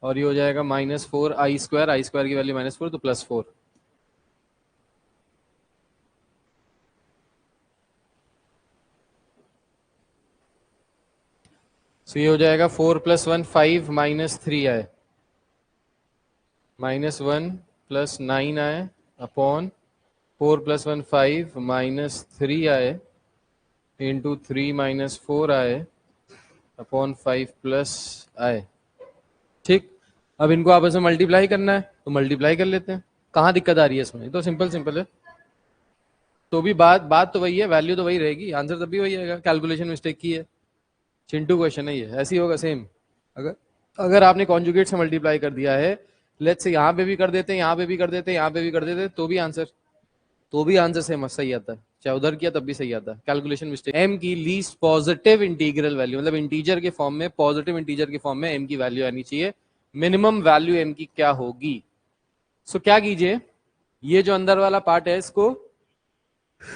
और ये हो जाएगा -4 आई स्क्वायर की वैल्यू -4 तो +4। सो ये हो जाएगा 4 + 1 5 minus 3i -1 plus 9i upon 4 + 1 5 minus 3i into 3 minus 4i upon 5 plus i। ठीक, अब इनको आपस में मल्टीप्लाई करना है तो मल्टीप्लाई कर लेते हैं। कहाँ दिक्कत आ रही है इसमें? तो सिंपल है। तो भी बात तो वही है, वैल्यू तो वही रहेगी, आंसर तब भी वही आएगा, कैलकुलेशन मिस्टेक की है। चिंटू क्वेश्चन है ये, ऐसे ही होगा सेम। अगर अगर आपने कॉन्जुगेट से मल्टीप्लाई कर दिया है, लेट्स से यहाँ पे भी कर देते हैं, यहाँ पे भी कर देते हैं, यहाँ पे भी कर देते हैं, तो भी आंसर सेम सही आता है, चाहे उधर किया तब भी सही आता है, कैलकुलेशन मिस्टेक। एम की लीस्ट पॉजिटिव इंटीग्रल वैल्यू, मतलब इंटीजर के फॉर्म में, पॉजिटिव इंटीजर के फॉर्म में एम की वैल्यू आनी चाहिए। मिनिमम वैल्यू एम की क्या होगी? सो क्या कीजिए, ये जो अंदर वाला पार्ट है इसको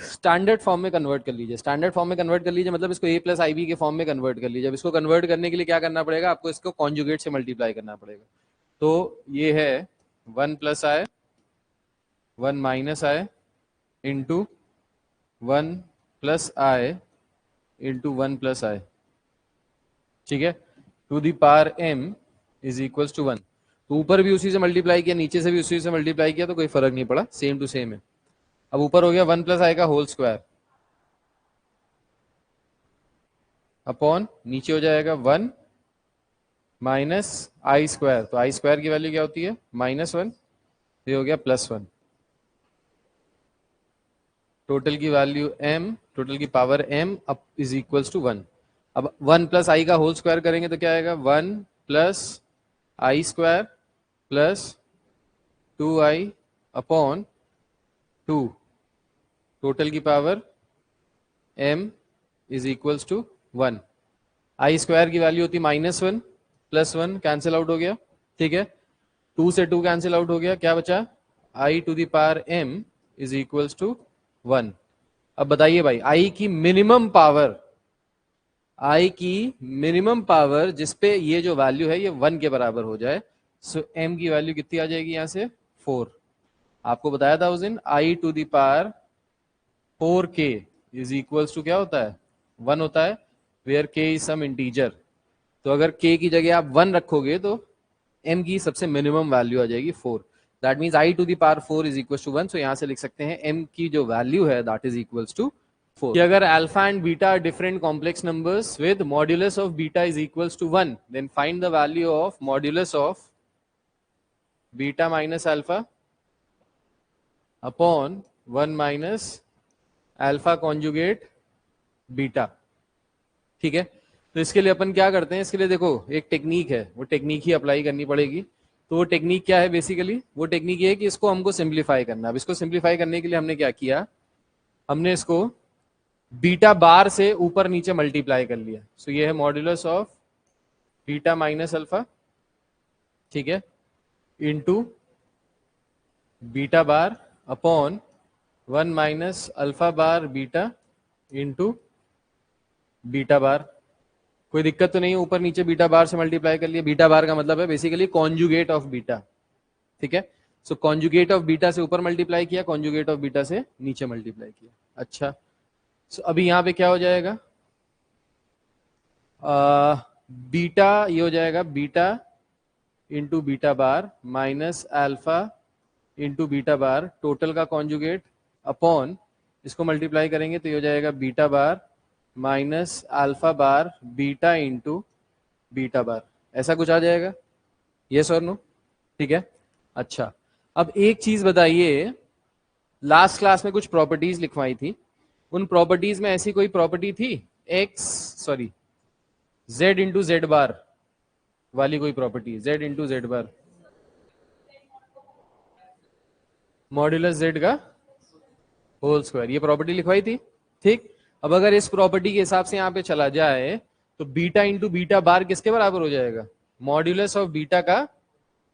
स्टैंडर्ड फॉर्म में कन्वर्ट कर लीजिए। स्टैंडर्ड फॉर्म में कन्वर्ट कर लीजिए मतलब इसको a प्लस आई के फॉर्म में कन्वर्ट कर लीजिए। अब इसको कन्वर्ट करने के लिए क्या करना पड़ेगा आपको? इसको कॉन्जुगेट से मल्टीप्लाई करना पड़ेगा। तो ये है 1 + i 1 minus i into 1 + i into 1 + i, ठीक है, to the power m is equal to 1। तो ऊपर भी उसी से मल्टीप्लाई किया, नीचे से भी उसी से मल्टीप्लाई किया, तो कोई फर्क नहीं पड़ा, सेम टू सेम है। अब ऊपर हो गया 1 + i का होल स्क्वायर अपॉन नीचे हो जाएगा 1 माइनस आई स्क्वायर। तो आई स्क्वायर की वैल्यू क्या होती है? -1, ये हो गया +1। टोटल की वैल्यू m, टोटल की पावर m अब इज इक्वल्स टू 1। अब 1 + i का होल स्क्वायर करेंगे तो क्या आएगा? 1 + i square plus 2i upon 2, total की power m is equals to 1। I square की वैल्यू होती -1 + 1 कैंसिल आउट हो गया, ठीक है, 2 से 2 कैंसिल आउट हो गया, क्या बचा? i to the power m is equals to 1। अब बताइए भाई, आई की मिनिमम पावर जिसपे ये जो वैल्यू है ये 1 के बराबर हो जाए, सो m की वैल्यू कितनी आ जाएगी यहां से? 4। आपको बताया था उस दिन i to the power 4k is equals to क्या होता है? 1 होता है, where k is some integer. तो अगर k की जगह आप 1 रखोगे तो m की सबसे मिनिमम वैल्यू आ जाएगी 4। That means i to the power 4 is equal to 1। So यहां से लिख सकते हैं m की जो वैल्यू है दैट इज इक्वल टू 4। कि अगर alpha and beta are different complex numbers with modulus of beta is equal to 1, then find the value of modulus of beta minus alpha upon 1 minus alpha conjugate beta. ठीक है, तो इसके लिए अपन क्या करते हैं, इसके लिए देखो एक टेक्निक है, वो टेक्निक ही अप्लाई करनी पड़ेगी। तो वो टेक्निक क्या है? बेसिकली वो टेक्निक ये है कि इसको हमको सिंप्लीफाई करना। अब इसको सिंप्लीफाई करने के लिए हमने क्या किया, हमने इसको बीटा बार से ऊपर नीचे मल्टीप्लाई कर लिया। सो ये है modulus of beta minus alpha, ठीक है, into beta bar upon 1 minus alpha bar beta into beta bar. कोई दिक्कत तो नहीं है, ऊपर नीचे बीटा बार से मल्टीप्लाई कर लिया। बीटा बार का मतलब है बेसिकली कॉन्जुगेट ऑफ बीटा, ठीक है। सो कॉन्जुगेट ऑफ बीटा से ऊपर मल्टीप्लाई किया, कॉन्जुगेट ऑफ बीटा से नीचे मल्टीप्लाई किया। अच्छा, सो अभी यहां पे क्या हो जाएगा? बीटा ये हो जाएगा beta into beta bar minus alpha into beta bar, total का कॉन्जुगेट अपॉन इसको मल्टीप्लाई करेंगे तो ये हो जाएगा beta bar minus alpha bar beta into beta bar. ऐसा कुछ आ जाएगा, यस और नो? ठीक है। अच्छा, अब एक चीज बताइए, लास्ट क्लास में कुछ प्रॉपर्टीज लिखवाई थी, उन प्रॉपर्टीज में ऐसी कोई प्रॉपर्टी थी z इंटू जेड बार वाली कोई प्रॉपर्टी? z इंटू जेड बार, मॉड्यूलस z का होल स्क्वायर, ये प्रॉपर्टी लिखवाई थी, ठीक। अब अगर इस प्रॉपर्टी के हिसाब से यहाँ पे चला जाए तो बीटा इंटू बीटा बार किसके बराबर हो जाएगा, मॉड्यूलस ऑफ बीटा का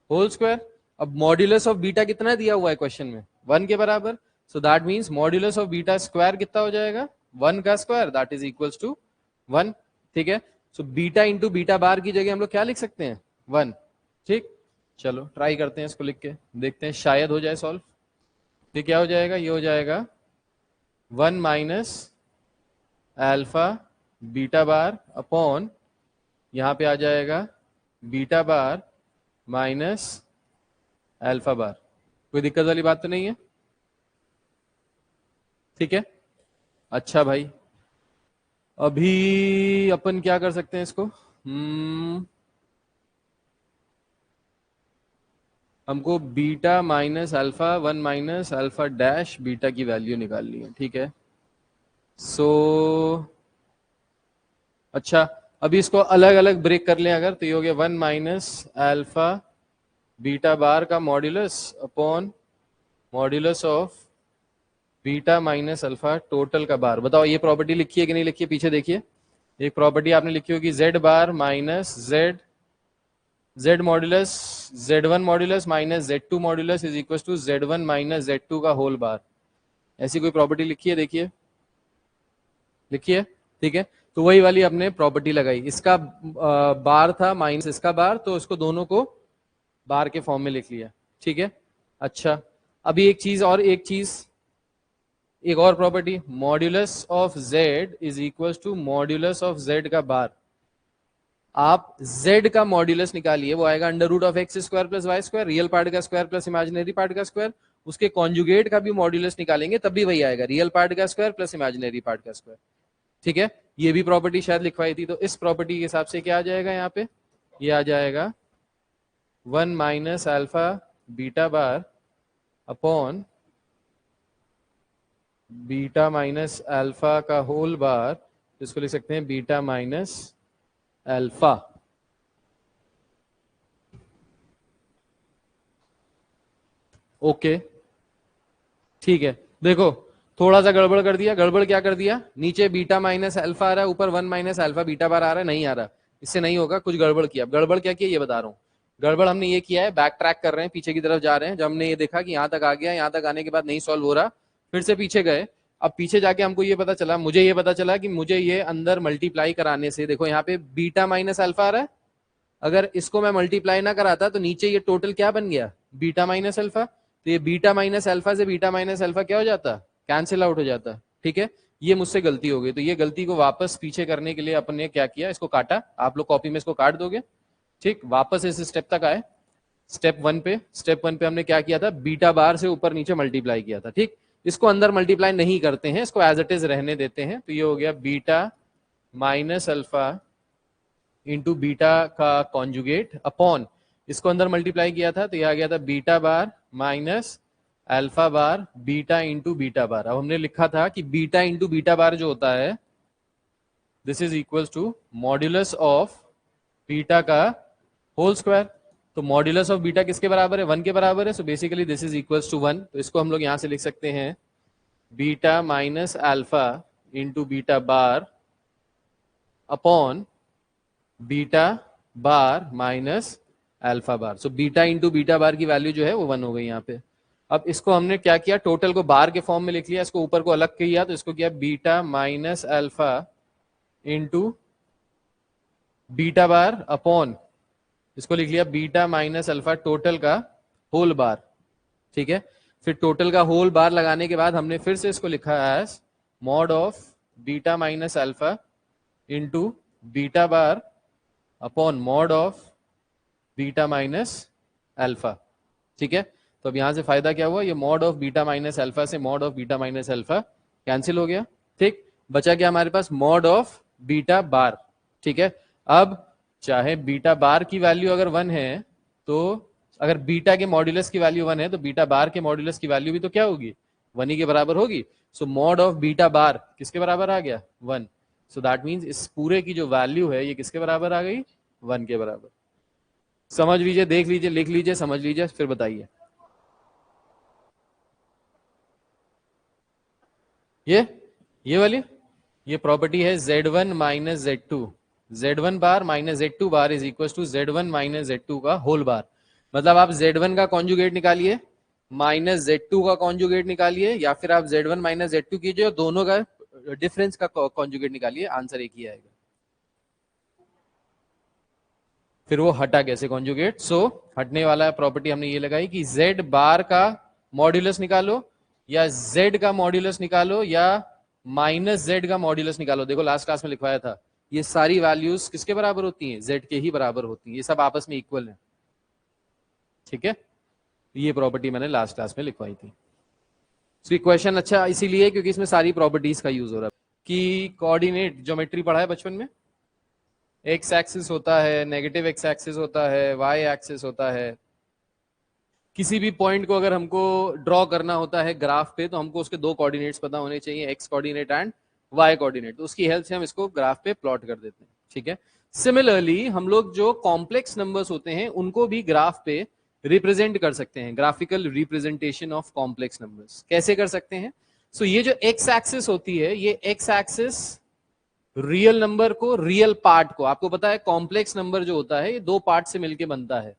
होल स्क्वायर। अब मॉड्यूलस ऑफ बीटा कितना दिया हुआ है क्वेश्चन में, 1 के बराबर, so that means modulus of beta square कितना हो जाएगा, 1 का square, that is equals to 1, ठीक है। So beta into beta bar की जगह हम लोग क्या लिख सकते हैं, 1, ठीक। चलो ट्राई करते हैं इसको लिख के, देखते हैं शायद हो जाए सॉल्व। ये क्या हो जाएगा, ये हो जाएगा 1 minus alpha beta bar upon, यहां पे आ जाएगा बीटा बार माइनस अल्फा बार। कोई दिक्कत वाली बात तो नहीं है, ठीक है। अच्छा भाई, अभी अपन क्या कर सकते हैं इसको, हमको beta minus alpha 1 minus alpha dash beta की वैल्यू निकालनी है, ठीक है। सो अच्छा, अभी इसको अलग अलग ब्रेक कर लें अगर, तो ये हो गया 1 माइनस अल्फा बीटा बार का modulus upon modulus of beta minus alpha total का बार। बताओ ये प्रॉपर्टी लिखी है कि नहीं लिखी है, पीछे देखिए, एक प्रॉपर्टी आपने लिखी होगी z bar minus z modulus z1 modulus minus z2 modulus is equal to z1 minus z2 का होल बार। ऐसी कोई प्रॉपर्टी लिखी है, देखिए लिखी है, ठीक है। तो वही वाली आपने प्रॉपर्टी लगाई, इसका बार था माइनस इसका बार, तो इसको दोनों को बार के फॉर्म में लिख लिया, ठीक है। अच्छा, अभी एक और property, modulus of z is equal to modulus of z का बार। आप z का मॉड्यूलस निकालिए, वो आएगा under root of x square plus y square, real part का स्क्वायर प्लस इमेजिनरी पार्ट का स्क्वायर। उसके कॉन्जुगेट का भी मॉड्यूलस निकालेंगे तब भी वही आएगा, रियल पार्ट का स्क्वायर प्लस इमेजिनरी पार्ट का स्क्वायर, ठीक है। ये भी प्रॉपर्टी शायद लिखवाई थी, तो इस प्रॉपर्टी के हिसाब से क्या आ जाएगा यहाँ पे, ये आ जाएगा 1 minus alpha beta bar upon beta minus alpha का होल बार, इसको लिख सकते हैं बीटा माइनस अल्फा। ओके, ठीक है। देखो थोड़ा सा गड़बड़ कर दिया, गड़बड़ क्या कर दिया, नीचे बीटा माइनस अल्फा आ रहा है, ऊपर 1 माइनस अल्फा बीटा बार आ रहा है, नहीं आ रहा, इससे नहीं होगा, कुछ गड़बड़ किया। अब गड़बड़ क्या किया ये बता रहा हूँ। गड़बड़ हमने ये किया है, बैक ट्रैक कर रहे हैं, पीछे की तरफ जा रहे हैं। जब हमने ये देखा कि यहाँ तक आ गया, यहाँ तक आने के बाद नहीं सॉल्व हो रहा, फिर से पीछे गए। अब पीछे जाके हमको ये पता चला, मुझे ये पता चला कि मुझे ये अंदर मल्टीप्लाई कराने से, देखो यहाँ पे बीटा माइनस अल्फा आ रहा है, अगर इसको मैं मल्टीप्लाई ना कराता तो नीचे ये टोटल क्या बन गया, बीटा माइनस अल्फा। तो ये बीटा माइनस अल्फा से बीटा माइनस अल्फा क्या हो जाता, कैंसिल आउट हो जाता, ठीक है। ये मुझसे गलती हो गई, तो ये गलती को वापस पीछे करने के लिए अपन ने क्या किया, इसको काटा। आप लोग कॉपी में इसको काट दोगे, ठीक। वापस इस स्टेप तक आए, स्टेप वन पे हमने क्या किया था, बीटा बार से ऊपर नीचे मल्टीप्लाई किया था, ठीक। इसको अंदर मल्टीप्लाई नहीं करते हैं, इसको एज इट इज रहने देते हैं। तो ये हो गया beta minus alpha into beta का कॉन्जुगेट अपॉन, इसको अंदर मल्टीप्लाई किया था तो ये आ गया था beta bar minus alpha bar beta into beta bar. अब हमने लिखा था कि बीटा इंटू बीटा बार जो होता है, this is equal to modulus of beta का होल स्क्वायर। तो मॉड्यूलस ऑफ बीटा किसके बराबर है, 1 के बराबर है। So basically this is equal to 1। तो इसको हम लोग यहां से लिख सकते हैं beta minus alpha into beta bar upon beta bar minus alpha bar. So beta into beta bar की वैल्यू जो है वो 1 हो गई यहाँ पे। अब इसको हमने क्या किया, टोटल को बार के फॉर्म में लिख लिया, इसको ऊपर को अलग किया, तो इसको किया beta minus alpha into beta bar upon, इसको लिख लिया बीटा माइनस अल्फा टोटल का होल बार, ठीक है। फिर टोटल का होल बार लगाने के बाद हमने फिर से इसको लिखा as mod of beta minus alpha into beta bar upon mod of beta minus alpha, ठीक है। तो अब यहां से फायदा क्या हुआ, ये mod of beta minus alpha से mod of beta minus alpha cancel हो गया, ठीक। बचा क्या हमारे पास, मॉड ऑफ बीटा बार, ठीक है। अब चाहे बीटा बार की वैल्यू अगर 1 है, तो अगर बीटा के मॉड्यूलस की वैल्यू 1 है तो बीटा बार के मॉड्यूलस की वैल्यू भी तो क्या होगी, 1 ही के बराबर होगी। सो मॉड ऑफ बीटा बार किसके बराबर आ गया, 1। सो दैट मीन्स इस पूरे की जो वैल्यू है ये किसके बराबर आ गई, 1 के बराबर। समझ लीजिए, देख लीजिए, लिख लीजिए, समझ लीजिए, फिर बताइए। ये वाली, ये प्रॉपर्टी है Z1 minus Z2, Z1 bar minus Z2 bar is equal to Z1 minus Z2 का होल बार। मतलब आप Z1 का कॉन्जुगेट निकालिए माइनस Z2 का कॉन्जुगेट निकालिए, या फिर आप Z1 माइनस Z2 कीजिए और दोनों का डिफरेंस का कॉन्जुगेट निकालिए, आंसर एक ही आएगा। फिर वो हटा कैसे कॉन्जुगेट? सो हटने वाला प्रॉपर्टी हमने ये लगाई कि Z बार का मॉड्यूलस निकालो, या Z का मॉड्यूलस निकालो, या माइनस Z का मॉड्यूलस निकालो। देखो लास्ट क्लास में लिखवाया था, ये सारी वैल्यूज किसके बराबर होती हैं? Z के ही बराबर होती हैं, ये सब आपस में इक्वल है। ठीक है, ये प्रॉपर्टी मैंने लास्ट क्लास में लिखवाई थी। तो क्वेश्चन अच्छा इसीलिए क्योंकि इसमें सारी प्रॉपर्टीज का यूज हो रहा है। कि कोऑर्डिनेट ज्योमेट्री पढ़ा है बचपन में, एक्स एक्सिस होता है, नेगेटिव एक्स एक्सिस होता है, वाई एक्सिस होता है। किसी भी पॉइंट को अगर हमको ड्रॉ करना होता है ग्राफ पे, तो हमको उसके दो कोऑर्डिनेट्स पता होने चाहिए, x coordinate and y coordinate. तो उसकी हेल्प से हम इसको ग्राफ पे प्लॉट कर देते हैं। ठीक है, सिमिलरली हम लोग जो कॉम्प्लेक्स नंबर्स होते हैं उनको भी ग्राफ पे रिप्रेजेंट कर सकते हैं, graphical representation of complex numbers कैसे कर सकते हैं? सो ये जो एक्स एक्सिस होती है, ये एक्स एक्सिस रियल नंबर को, रियल पार्ट को, आपको पता है कॉम्प्लेक्स नंबर जो होता है ये दो पार्ट से मिलकर बनता है,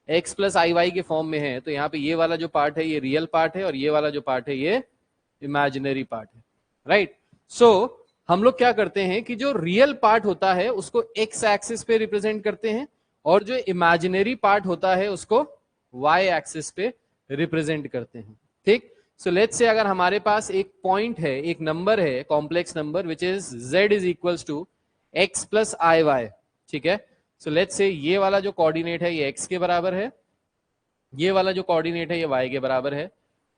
x प्लस आई वाई के फॉर्म में है। तो यहाँ पे ये वाला जो पार्ट है ये रियल पार्ट है, और ये वाला जो पार्ट है ये इमेजिनरी पार्ट है। राइट, सो हम लोग क्या करते हैं कि जो रियल पार्ट होता है उसको x एक्सिस पे रिप्रेजेंट करते हैं, और जो इमेजिनरी पार्ट होता है उसको y एक्सिस पे रिप्रेजेंट करते हैं। ठीक, सो लेट्स से अगर हमारे पास एक पॉइंट है, एक नंबर है, complex number which is z is equals to x plus i y. ठीक है, सो लेट्स से ये वाला जो कोऑर्डिनेट है ये x के बराबर है, ये वाला जो कोऑर्डिनेट है ये y के बराबर है।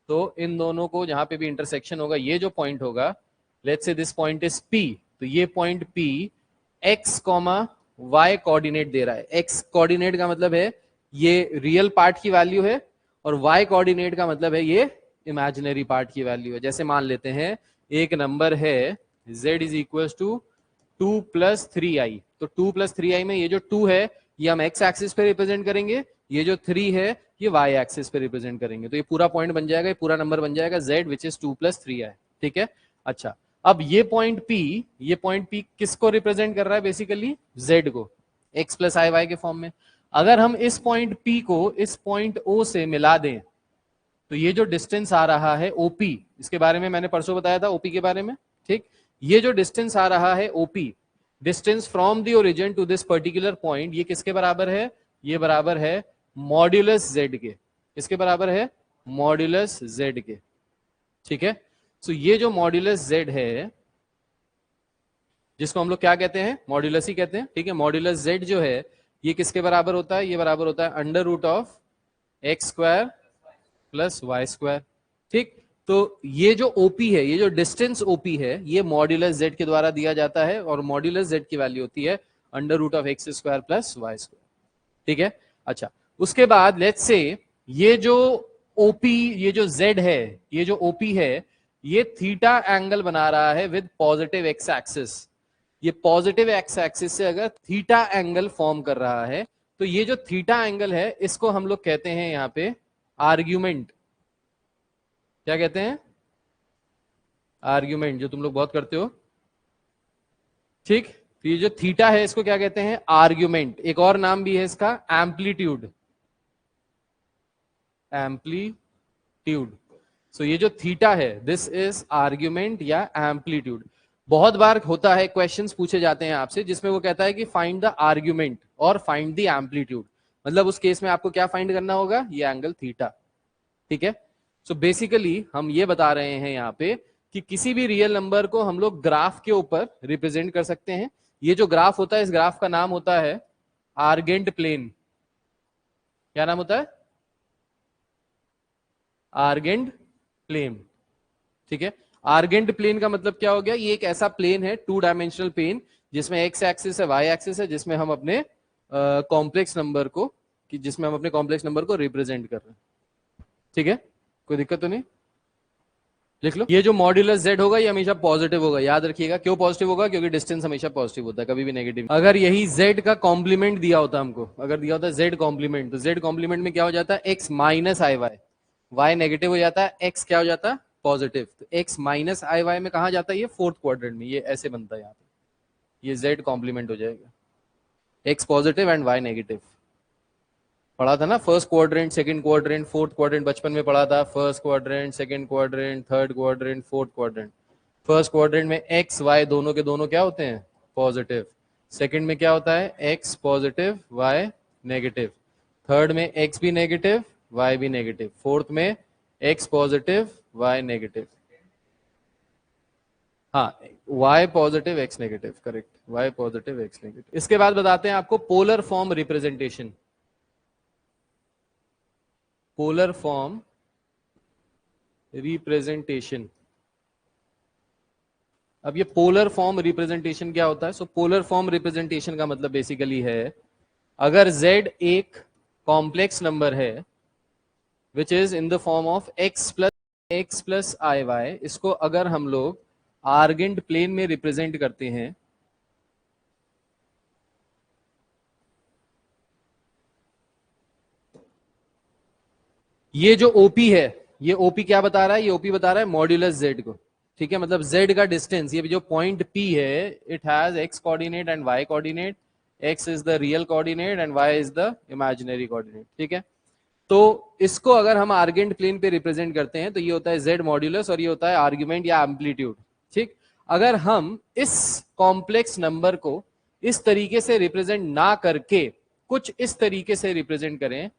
तो इन दोनों को जहां पे भी इंटरसेक्शन होगा, ये जो पॉइंट होगा, let's say this point is P, तो ये point P x comma y coordinate दे रहा है। x कोऑर्डिनेट का मतलब है ये रियल पार्ट की वैल्यू है, और y कोऑर्डिनेट का मतलब है ये इमेजिनरी पार्ट की वैल्यू है। जैसे मान लेते हैं एक नंबर है z is equal to 2 plus 3i, तो 2 प्लस 3i में ये जो 2 है ये हम x एक्सिस पे रिप्रेजेंट करेंगे, ये जो 3 है ये y एक्सिस पे रिप्रेजेंट करेंगे। तो ये पूरा पॉइंट बन जाएगा, ये पूरा नंबर बन जाएगा z which is 2 plus 3i। ठीक है, अच्छा अब ये पॉइंट P किसको रिप्रेजेंट कर रहा है? बेसिकली z को, x प्लस आई वाई के फॉर्म में। अगर हम इस पॉइंट P को इस पॉइंट O से मिला दें, तो ये जो डिस्टेंस आ रहा है OP, इसके बारे में मैंने परसों बताया था OP के बारे में। ठीक, ये जो डिस्टेंस आ रहा है OP, distance from the origin to this particular point, ये किसके बराबर है? ये बराबर है मॉड्यूलस z के। किसके बराबर है? मॉड्यूलस z के। ठीक है, सो ये जो मॉड्यूलस z है, जिसको हम लोग क्या कहते हैं? मॉड्यूलस ही कहते हैं। ठीक है, मॉड्यूलस z जो है ये किसके बराबर होता है? ये बराबर होता है under root of x square plus y square. ठीक, तो ये जो OP है, ये जो डिस्टेंस OP है, ये मॉड्यूलस z के द्वारा दिया जाता है, और मॉड्यूलस z की वैल्यू होती है under root of x square plus y square. ठीक है, अच्छा उसके बाद लेट्स से ये जो OP, ये जो z है, ये जो OP है, ये थीटा एंगल बना रहा है विद पॉजिटिव एक्स एक्सिस। ये पॉजिटिव एक्स एक्सिस से अगर थीटा एंगल फॉर्म कर रहा है, तो ये जो थीटा एंगल है इसको हम लोग कहते हैं यहाँ पे आर्ग्यूमेंट। क्या कहते हैं? आर्ग्यूमेंट, जो तुम लोग बहुत करते हो। ठीक, तो ये जो थीटा है इसको क्या कहते हैं? आर्ग्यूमेंट। एक और नाम भी है इसका, एम्पलीट्यूड। एम्पलीट्यूड, सो ये जो थीटा है दिस इज आर्ग्यूमेंट या एम्पलीट्यूड। बहुत बार होता है, क्वेश्चंस पूछे जाते हैं आपसे जिसमें वो कहता है कि फाइंड द आर्ग्यूमेंट और फाइंड द एम्पलीट्यूड। मतलब उस केस में आपको क्या फाइंड करना होगा? ये एंगल थीटा। ठीक है, सो बेसिकली हम ये बता रहे हैं यहाँ पे कि किसी भी रियल नंबर को हम लोग ग्राफ के ऊपर रिप्रेजेंट कर सकते हैं। ये जो ग्राफ होता है, इस ग्राफ का नाम होता है आर्गेंट प्लेन। क्या नाम होता है? Argand plane. ठीक है, आर्गेंट प्लेन का मतलब क्या हो गया? ये एक ऐसा प्लेन है, 2 डायमेंशनल प्लेन, जिसमें एक्स एक्सिस है, वाई एक्सिस है, जिसमें हम अपने कॉम्प्लेक्स नंबर को रिप्रेजेंट कर रहे हैं। ठीक है, कोई दिक्कत तो नहीं? लिख लो, ये जो मॉड्यूलस z होगा ये हमेशा पॉजिटिव होगा। याद रखिएगा, क्यों पॉजिटिव होगा? क्योंकि डिस्टेंस हमेशा पॉजिटिव होता है, कभी भी नेगेटिव। अगर यही z का कॉम्प्लीमेंट दिया होता हमको, अगर दिया होता z कॉम्प्लीमेंट, तो z कॉम्प्लीमेंट में क्या हो जाता है? x minus i Y, y negative हो जाता है, x क्या हो जाता है? पॉजिटिव, तो x माइनस आई वाई में कहा जाता है, ये फोर्थ क्वाड्रेंट में, ये ऐसे बनता है यहाँ पे, ये z कॉम्प्लीमेंट हो जाएगा, x positive and y negative. पढ़ा था ना, first quadrant, second quadrant, fourth quadrant, बचपन में पढ़ा था, first quadrant, second quadrant, third quadrant, fourth quadrant. First quadrant में x y दोनों के दोनों क्या होते हैं, पॉजिटिव। सेकंड में क्या होता है, x positive y negative. Third में x भी नेगेटिव y भी नेगेटिव। फोर्थ में x पॉजिटिव y नेगेटिव, हाँ y positive x negative, correct, y positive x negative. इसके बाद बताते हैं आपको polar form representation. Polar form representation, अब ये पोलर फॉर्म रिप्रेजेंटेशन क्या होता है? सो पोलर फॉर्म रिप्रेजेंटेशन का मतलब बेसिकली है, अगर z एक कॉम्प्लेक्स नंबर है which is in the form of x plus i y, इसको अगर हम लोग आर्गेंट प्लेन में रिप्रेजेंट करते हैं, ये जो ओपी है, ये ओपी क्या बता रहा है, ये ओपी बता रहा है मॉड्यूलस जेड को, ठीक है, मतलब z का डिस्टेंस, ये जो पॉइंट p है, it has x coordinate and y coordinate, x is the real coordinate and y is the imaginary coordinate, ठीक है। तो इसको अगर हम आर्गेंट प्लेन पे रिप्रेजेंट करते हैं तो ये होता है z मॉड्यूलस और ये होता है आर्ग्यूमेंट या एम्पलीट्यूड, ठीक। अगर हम इस कॉम्प्लेक्स नंबर को इस तरीके से रिप्रेजेंट ना करके कुछ इस तरीके से रिप्रेजेंट करें,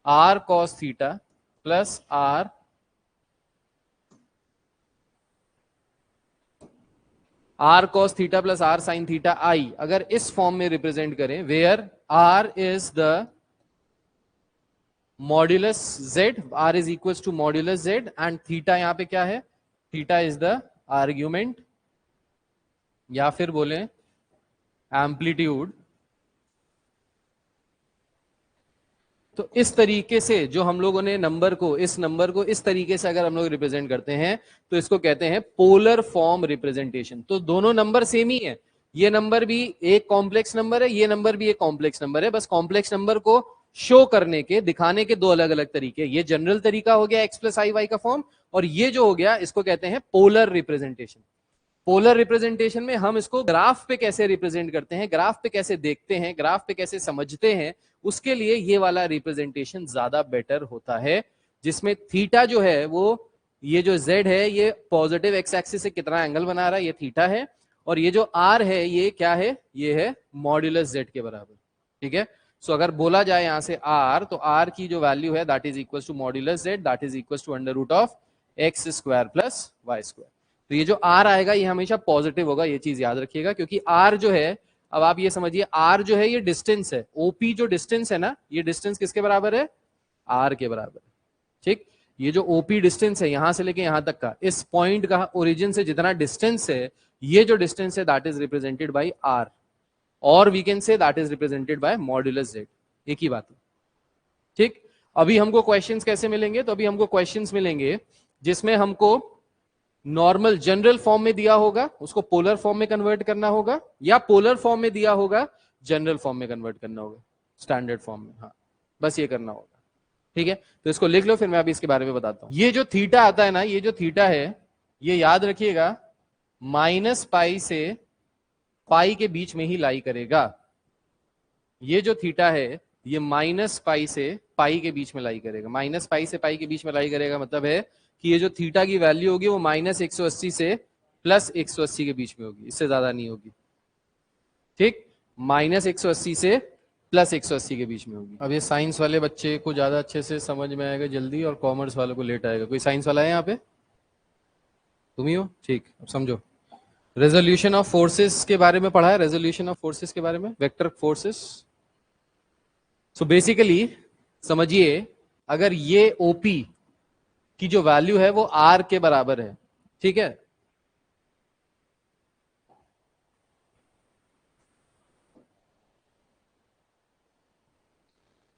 r cos theta plus r cos theta plus r sin theta i, अगर इस फॉर्म में रिप्रेजेंट करें, where r is the modulus z, r is equal to modulus z and theta यहां पे क्या है, थीटा इज द आर्ग्यूमेंट या फिर बोले एम्पलीट्यूड। तो इस तरीके से जो हम लोगों ने नंबर को, इस नंबर को इस तरीके से अगर हम लोग रिप्रेजेंट करते हैं तो इसको कहते हैं पोलर फॉर्म रिप्रेजेंटेशन। तो दोनों नंबर सेम ही है, ये नंबर भी एक कॉम्प्लेक्स नंबर है, ये नंबर भी एक कॉम्प्लेक्स नंबर है, बस कॉम्प्लेक्स नंबर को शो करने के, दिखाने के दो अलग अलग तरीके। ये जनरल तरीका हो गया एक्स प्लस आई वाई का फॉर्म, और ये जो हो गया इसको कहते हैं पोलर रिप्रेजेंटेशन। पोलर रिप्रेजेंटेशन में हम इसको ग्राफ पे कैसे रिप्रेजेंट करते हैं, ग्राफ पे कैसे देखते हैं, ग्राफ पे कैसे समझते हैं, उसके लिए ये वाला रिप्रेजेंटेशन ज्यादा बेटर होता है, जिसमें थीटा जो है वो, ये जो z है ये पॉजिटिव एक्स एक्सिस से कितना एंगल बना रहा है, ये थीटा है, और ये जो r है ये क्या है, ये है मॉड्यूलस z के बराबर, ठीक है। सो अगर बोला जाए यहां से r, तो r की जो वैल्यू है that is equal to modulus z, that is equal to under root of x square plus y square. तो ये जो r आएगा ये हमेशा पॉजिटिव होगा, ये चीज याद रखिएगा, क्योंकि r जो है, अब आप ये समझिए r जो है ये डिस्टेंस है, OP जो डिस्टेंस है ना, ये डिस्टेंस किसके बराबर है, r के बराबर, ठीक। ये जो OP डिस्टेंस है यहां से लेके यहां तक का, इस पॉइंट का ओरिजिन से जितना डिस्टेंस है, ये जो डिस्टेंस है that is represented by r, और we can say that is represented by modulus z, एक ही बात है, ठीक। अभी हमको क्वेश्चंस कैसे मिलेंगे, तो अभी हमको क्वेश्चंस मिलेंगे जिसमें हमको नॉर्मल जनरल फॉर्म में दिया होगा, उसको पोलर फॉर्म में कन्वर्ट करना होगा, या पोलर फॉर्म में दिया होगा जनरल फॉर्म में कन्वर्ट करना होगा, स्टैंडर्ड फॉर्म में, हाँ बस ये करना होगा, ठीक है। तो इसको लिख लो, फिर मैं अभी इसके बारे में बताता हूं। ये जो थीटा आता है ना, ये जो थीटा है ये याद रखिएगा माइनस पाई से पाई के बीच में ही लाई करेगा। ये जो थीटा है ये माइनस पाई से पाई के बीच में लाई करेगा, माइनस पाई से पाई के बीच में लाई करेगा, मतलब है कि ये जो थीटा की वैल्यू होगी वो माइनस 180 से प्लस 180 के बीच में होगी, इससे ज्यादा नहीं होगी, ठीक। माइनस 180 से प्लस 180 के बीच में होगी। अब ये साइंस वाले बच्चे को ज्यादा अच्छे से समझ में आएगा जल्दी, और कॉमर्स वालों को लेट आएगा। कोई साइंस वाला है यहाँ पे, तुम ही हो, ठीक। अब समझो, रेजोल्यूशन ऑफ फोर्सेस के बारे में पढ़ा है, रेजोल्यूशन ऑफ फोर्सेस के बारे में, वेक्टर फोर्सेस। सो बेसिकली समझिए, अगर ये ओपी की जो वैल्यू है वो r के बराबर है, ठीक है,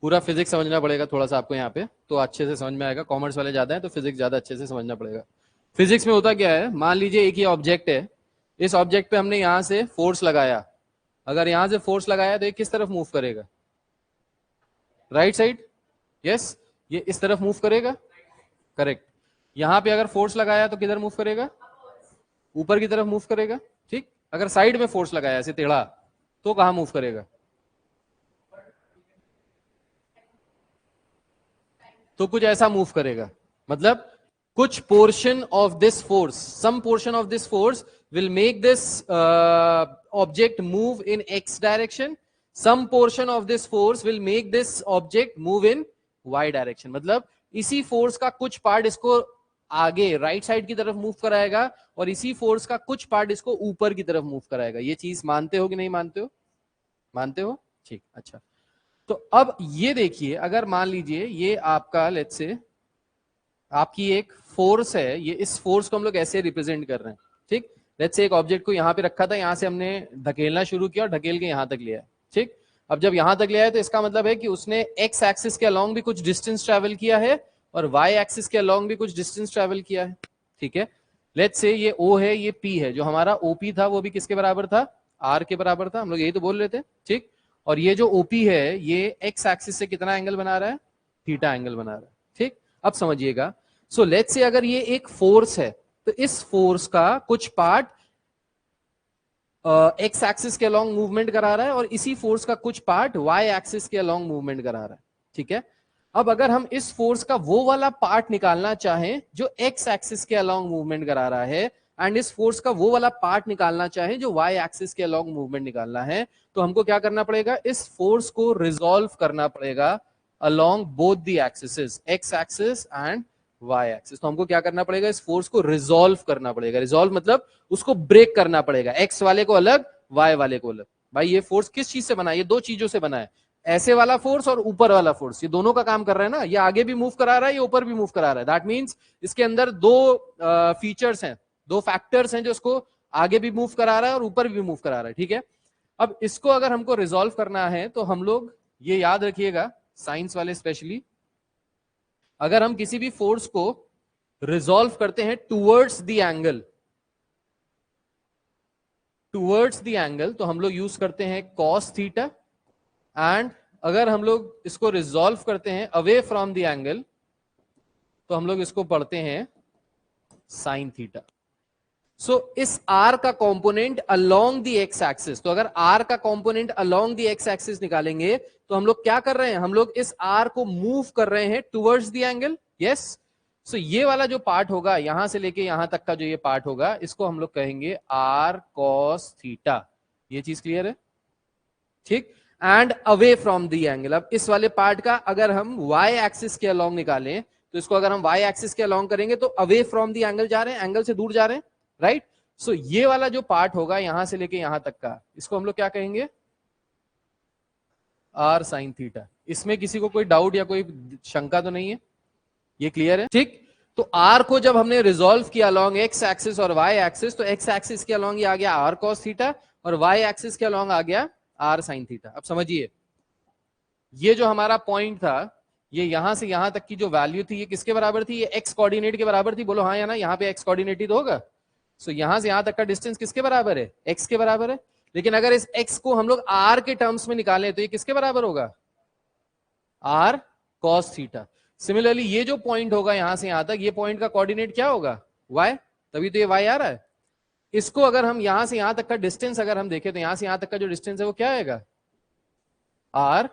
पूरा फिजिक्स समझना पड़ेगा थोड़ा सा आपको यहाँ पे, तो अच्छे से समझ में आएगा। कॉमर्स वाले ज्यादा है तो फिजिक्स ज्यादा अच्छे से समझना पड़ेगा। फिजिक्स में होता क्या है, मान लीजिए एक ये ऑब्जेक्ट है, इस ऑब्जेक्ट पे हमने यहां से फोर्स लगाया, अगर यहां से फोर्स लगाया तो ये किस तरफ मूव करेगा, राइट साइड, यस, ये इस तरफ मूव करेगा, करेक्ट। यहां पे अगर फोर्स लगाया तो किधर मूव करेगा, ऊपर की तरफ मूव करेगा। ठीक, अगर साइड में फोर्स लगाया ऐसे टेढ़ा तो कहां मूव करेगा, तो कुछ ऐसा मूव करेगा। मतलब कुछ portion of this force, some portion of this force will make this object move in x direction, some portion of this force will make this object move in y direction. मतलब इसी force का कुछ part इसको आगे right side की तरफ move कराएगा और इसी फोर्स का कुछ पार्ट इसको ऊपर की तरफ मूव कराएगा। ये चीज मानते हो कि नहीं मानते हो, मानते हो, ठीक, अच्छा। तो अब ये देखिए, अगर मान लीजिए ये आपका लेट्स से आपकी एक फोर्स है, ये इस फोर्स को हम लोग ऐसे रिप्रेजेंट कर रहे हैं। ठीक, लेट्स से एक ऑब्जेक्ट को यहां पे रखा था, यहां से हमने धकेलना शुरू किया और ढकेल के यहां तक लिया। ठीक, अब जब यहां तक लिया है तो इसका मतलब है कि उसने एक्स एक्सिस के अलोंग भी कुछ डिस्टेंस ट्रेवल किया है और वाई एक्सिस के अलोंग भी कुछ डिस्टेंस ट्रेवल किया है। ठीक है, लेट्स से ये ओ है, ये पी है, जो हमारा ओपी था वो भी किसके बराबर था, आर के बराबर था, हम लोग यही तो बोल रहे थे। ठीक, और ये जो ओपी है ये एक्स एक्सिस से कितना एंगल बना रहा है, थीटा एंगल बना रहा है। ठीक, अब समझिएगा, सो लेट्स से अगर ये एक फोर्स है तो इस फोर्स का कुछ पार्ट एक्स एक्सिस के अलोंग मूवमेंट करा रहा है और इसी फोर्स का कुछ पार्ट वाई एक्सिस के अलोंग मूवमेंट करा रहा है। ठीक है, अब अगर हम इस फोर्स का वो वाला पार्ट निकालना चाहें जो एक्स एक्सिस के अलोंग मूवमेंट करा रहा है एंड इस फोर्स का वो वाला पार्ट निकालना चाहें जो वाई एक्सिस के अलोंग मूवमेंट निकालना है, तो हमको क्या करना पड़ेगा, इस फोर्स को रिजॉल्व करना पड़ेगा along both the axis, x axis and y axis. तो हमको क्या करना पड़ेगा, इस फोर्स को रिजॉल्व करना पड़ेगा। रिजॉल्व मतलब उसको ब्रेक करना पड़ेगा, एक्स वाले को अलग, वाई वाले को अलग। भाई ये फोर्स किस चीज से बना है, ये दो चीजों से बना है, ऐसे वाला फोर्स और ऊपर वाला फोर्स, ये दोनों का काम कर रहा है ना, ये आगे भी मूव करा रहा है, ये ऊपर भी मूव करा रहा है। दैट मींस इसके अंदर दो फीचर्स हैं, दो फैक्टर्स हैं जो इसको आगे भी मूव करा रहा है और ऊपर भी मूव करा रहा है। ठीक है, अब इसको अगर हमको रिजॉल्व करना है तो हम लोग ये याद रखिएगा, साइंस वाले स्पेशली, अगर हम किसी भी फोर्स को रिजॉल्व करते हैं towards the angle, towards the angle, तो हम लोग यूज करते हैं कॉस थीटा, एंड अगर हम लोग इसको रिजॉल्व करते हैं अवे फ्रॉम द एंगल तो हम लोग इसको पढ़ते हैं साइन थीटा। सो इस r का component along the x axis, तो अगर r का component along the x axis निकालेंगे तो हम लोग क्या कर रहे हैं, हम लोग इस r को मूव कर रहे हैं टुवर्ड्स द एंगल। यस, सो ये वाला जो पार्ट होगा यहां से लेके यहां तक का जो ये पार्ट होगा इसको हम लोग कहेंगे r cos थीटा। ये चीज क्लियर है, ठीक, and away from the angle. अब इस वाले पार्ट का अगर हम y एक्सिस के अलोंग निकालें तो इसको अगर हम y एक्सिस के अलोंग करेंगे तो अवे फ्रॉम द एंगल जा रहे हैं, एंगल से दूर जा रहे हैं, राइट। सो ये वाला जो पार्ट होगा यहां से लेके यहां तक का, इसको हम लोग क्या कहेंगे, r sin थीटा। इसमें किसी को कोई डाउट या कोई शंका तो नहीं है, ये क्लियर है, ठीक। तो r को जब हमने रिजॉल्व किया अलोंग x एक्सिस और y एक्सिस, तो x एक्सिस के अलोंग ये आ गया r cos थीटा और y एक्सिस के अलोंग आ गया r sin थीटा। अब समझिए, ये जो हमारा पॉइंट था, ये यहां से यहां तक की जो वैल्यू थी ये किसके बराबर थी, ये x कोऑर्डिनेट के बराबर थी, बोलो हाँ या ना, यहाँ पे x कोऑर्डिनेट ही तो होगा। सो यहां से यहां तक का डिस्टेंस किसके बराबर है, x के बराबर है। लेकिन अगर इस x को हम लोग r के टर्म्स में निकालें तो ये किसके बराबर होगा, r cos थीटा। सिमिलरली ये जो पॉइंट होगा यहां से यहां तक, ये पॉइंट का कोऑर्डिनेट क्या होगा, y, तभी तो ये y आ रहा है। इसको अगर हम यहां से यहां तक का डिस्टेंस अगर हम देखें तो यहां से यहां तक का जो डिस्टेंस है वो क्या आएगा, r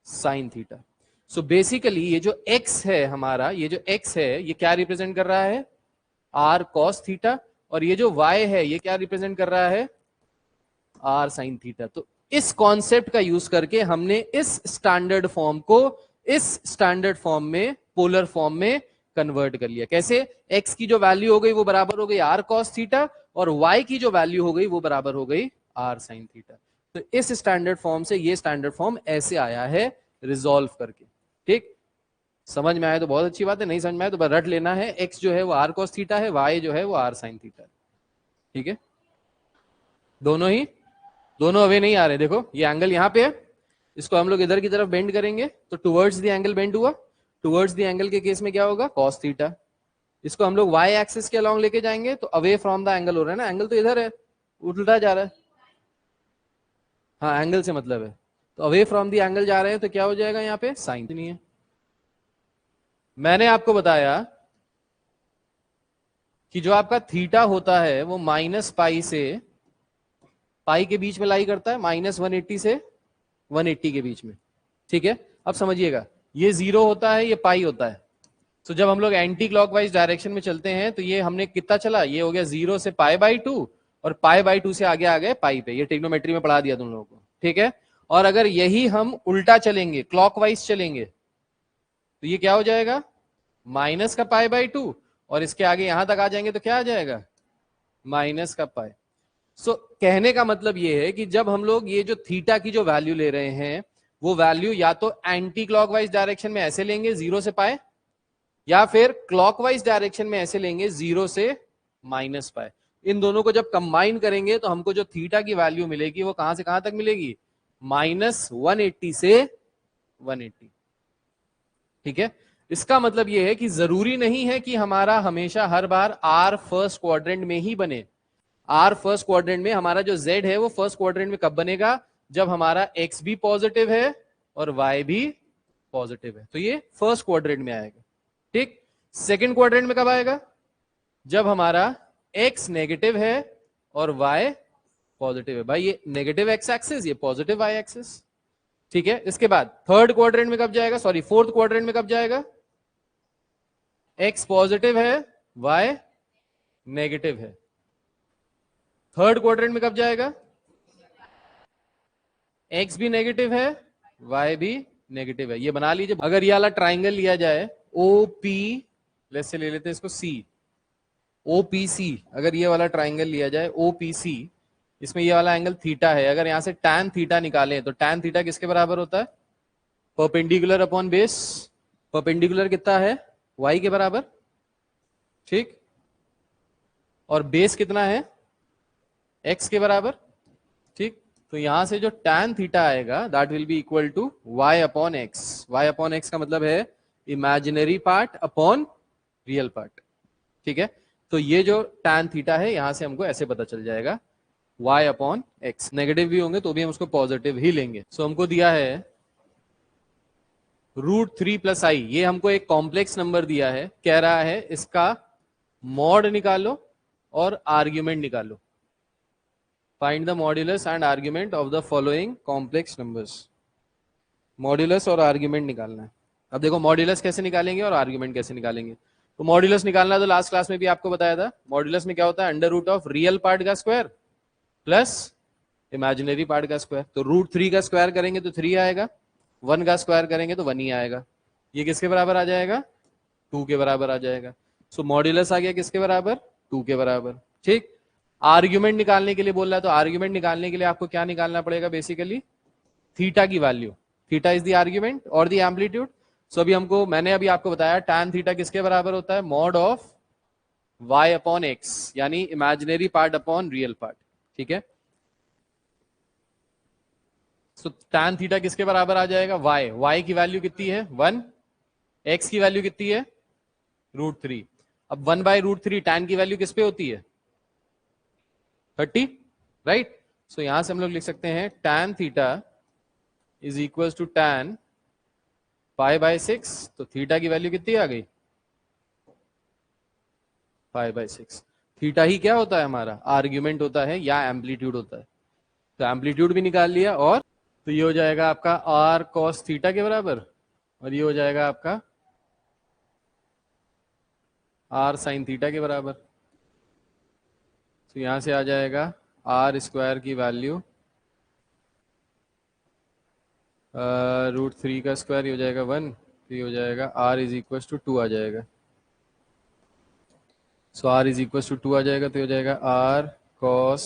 sin theta. So basically ये जो x है हमारा, ये जो x है ये क्या रिप्रेजेंट कर रहा है, r cos थीटा, और ये जो y है ये क्या रिप्रेजेंट कर रहा है, r sin थीटा। तो इस कॉन्सेप्ट का यूज करके हमने इस स्टैंडर्ड फॉर्म को इस स्टैंडर्ड फॉर्म में, पोलर फॉर्म में कन्वर्ट कर लिया। कैसे, x की जो वैल्यू हो गई वो बराबर हो गई r cos थीटा और y की जो वैल्यू हो गई वो बराबर हो गई r sin थीटा। तो इस स्टैंडर्ड फॉर्म से ये स्टैंडर्ड फॉर्म ऐसे आया है रिजॉल्व करके। ठीक, समझ में आया तो बहुत अच्छी बात है, नहीं समझ में आया तो रट लेना है, x जो है वो r cos थीटा है, y जो है वो r sin थीटा है। ठीक है, दोनों ही, दोनों अवे नहीं आ रहे। देखो ये एंगल यहां पे है, इसको हम लोग इधर की तरफ बेंड करेंगे तो टुवर्ड्स द एंगल बेंड हुआ, टुवर्ड्स द एंगल के केस में क्या होगा, cos थीटा। इसको हम लोग y एक्सिस के अलोंग लेके जाएंगे तो अवे फ्रॉम द एंगल हो रहा है ना, एंगल तो इधर है, उल्टा जा रहा है, हाँ एंगल से मतलब है, तो अवे फ्रॉम द एंगल जा रहे हैं तो क्या हो जाएगा यहाँ पे, साइन नहीं है। मैंने आपको बताया कि जो आपका थीटा होता है वो माइनस पाई से पाई के बीच में लाई करता है, -180 से 180 के बीच में। ठीक है, अब समझिएगा, ये 0 होता है, ये पाई होता है। तो जब हम लोग एंटी क्लॉकवाइज डायरेक्शन में चलते हैं तो ये हमने कितना चला, ये हो गया 0 से π/2 और π/2 से आगे आ गए पाई पे। ये ट्रिग्नोमेट्री में पढ़ा दिया तुम लोगों को, ठीक है। और अगर यही हम उल्टा चलेंगे, क्लॉकवाइज चलेंगे, तो ये क्या हो जाएगा, माइनस का π/2 और इसके आगे यहां तक आ जाएंगे तो क्या आ जाएगा, माइनस का पाई। सो कहने का मतलब ये है कि जब हम लोग ये जो थीटा की जो वैल्यू ले रहे हैं, वो वैल्यू या तो एंटी क्लॉकवाइज डायरेक्शन में ऐसे लेंगे 0 से पाए, या फिर क्लॉकवाइज डायरेक्शन में ऐसे लेंगे 0 से -π। इन दोनों को जब कंबाइन करेंगे तो हमको जो थीटा की वैल्यू मिलेगी वो कहां से कहां तक मिलेगी, -180 से 180। ठीक है, इसका मतलब यह है कि जरूरी नहीं है कि हमारा हमेशा हर बार आर फर्स्ट क्वाड्रेंट में ही बने। आर फर्स्ट क्वाड्रेंट में हमारा जो जेड है वो फर्स्ट क्वाड्रेंट में कब बनेगा, जब हमारा एक्स भी पॉजिटिव है और वाई भी पॉजिटिव है, तो ये फर्स्ट क्वाड्रेंट में आएगा। ठीक, सेकंड क्वाड्रेंट में कब आएगा, जब हमारा एक्स नेगेटिव है और वाई पॉजिटिव है। भाई ये नेगेटिव एक्स एक्सिस, ये पॉजिटिव वाई एक्सिस। ठीक है, इसके बाद थर्ड क्वाड्रेंट में कब जाएगा, सॉरी फोर्थ क्वाड्रेंट में कब जाएगा, एक्स पॉजिटिव है वाई नेगेटिव है। थर्ड क्वाड्रेंट में कब जाएगा, एक्स भी नेगेटिव है वाई भी नेगेटिव है। ये बना लीजिए, अगर ये वाला ट्राइंगल लिया जाए OP, लेट्स से ले लेते हैं इसको C, OPC, अगर ये वाला ट्राइंगल लिया जाए OPC, इसमें ये वाला एंगल थीटा है। अगर यहां से tan थीटा निकालें तो tan थीटा किसके बराबर होता है, परपेंडिकुलर अपॉन बेस। परपेंडिकुलर कितना है, y के बराबर, ठीक, और बेस कितना है, x के बराबर। ठीक, तो यहां से जो tan थीटा आएगा that will be equal to y upon x. y upon x का मतलब है imaginary part upon real part. ठीक है, तो ये जो tan थीटा है यहां से हमको ऐसे पता चल जाएगा, y अपॉन एक्स। नेगेटिव भी होंगे तो भी हम उसको पॉजिटिव ही लेंगे। सो हमको दिया है √3 + i, ये हमको एक कॉम्प्लेक्स नंबर दिया है, कह रहा है इसका मॉड निकालो और आर्ग्यूमेंट निकालो। Find the modulus and argument of the following complex numbers. Modulus और आर्ग्यूमेंट निकालना है। अब देखो मॉड्यूलस कैसे निकालेंगे और आर्ग्यूमेंट कैसे निकालेंगे। तो मॉड्यूलस निकालना तो लास्ट क्लास में भी आपको बताया था। मॉड्यूलस में क्या होता है, √ रियल पार्ट का स्क्वायर प्लस इमेजिनरी पार्ट का स्क्वायर। तो √3 का स्क्वायर करेंगे तो 3 आएगा, 1 का स्क्वायर करेंगे तो 1 ही आएगा। ये किसके बराबर आ जाएगा, 2 के बराबर आ जाएगा। सो मॉड्यूलस आ गया किसके बराबर, 2 के बराबर। ठीक, आर्ग्यूमेंट निकालने के लिए बोल रहा है, तो आर्ग्यूमेंट निकालने के लिए आपको क्या निकालना पड़ेगा, बेसिकली थीटा की value. Theta is the argument और द एम्पलीट्यूड। सो अभी हमको, मैंने अभी आपको बताया tan थीटा किसके बराबर होता है, mod of y upon x, यानी imaginary part upon real part. ठीक है, सो tan थीटा किसके बराबर आ जाएगा, y की वैल्यू कितनी है 1, x की वैल्यू कितनी है √3। अब 1/√3 tan की वैल्यू किस पे होती है 30, राइट। सो यहां से हम लोग लिख सकते हैं tan theta is equal to tan π/6। तो थीटा की वैल्यू कितनी आ गई, π/6। थीटा ही क्या होता है हमारा, आर्ग्यूमेंट होता है या एम्पलीट्यूड होता है। तो एम्पलीट्यूड भी निकाल लिया, और तो ये हो जाएगा आपका r cos थीटा के बराबर, और ये हो जाएगा आपका r sin थीटा के बराबर। तो यहां से आ जाएगा r² की वैल्यू √3 का स्क्वायर, ये हो जाएगा 1, तो ये हो जाएगा r इज इक्वल टू 2 आ जाएगा। So r is equal to 2 आ जाएगा, तो हो जाएगा r cos,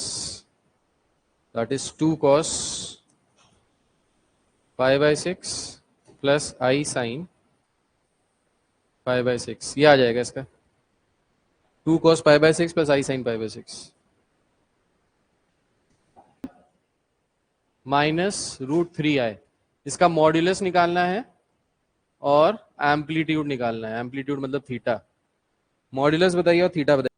that is 2 cos π/6 plus i sin π/6। ये आ जाएगा इसका 2 cos π/6 plus i sin π/6 minus √3i। इसका मॉड्यूलस निकालना है और एम्पलीट्यूड निकालना है। एम्पलीट्यूड मतलब थीटा। मॉड्यूलस बताइए और थीटा बताइए।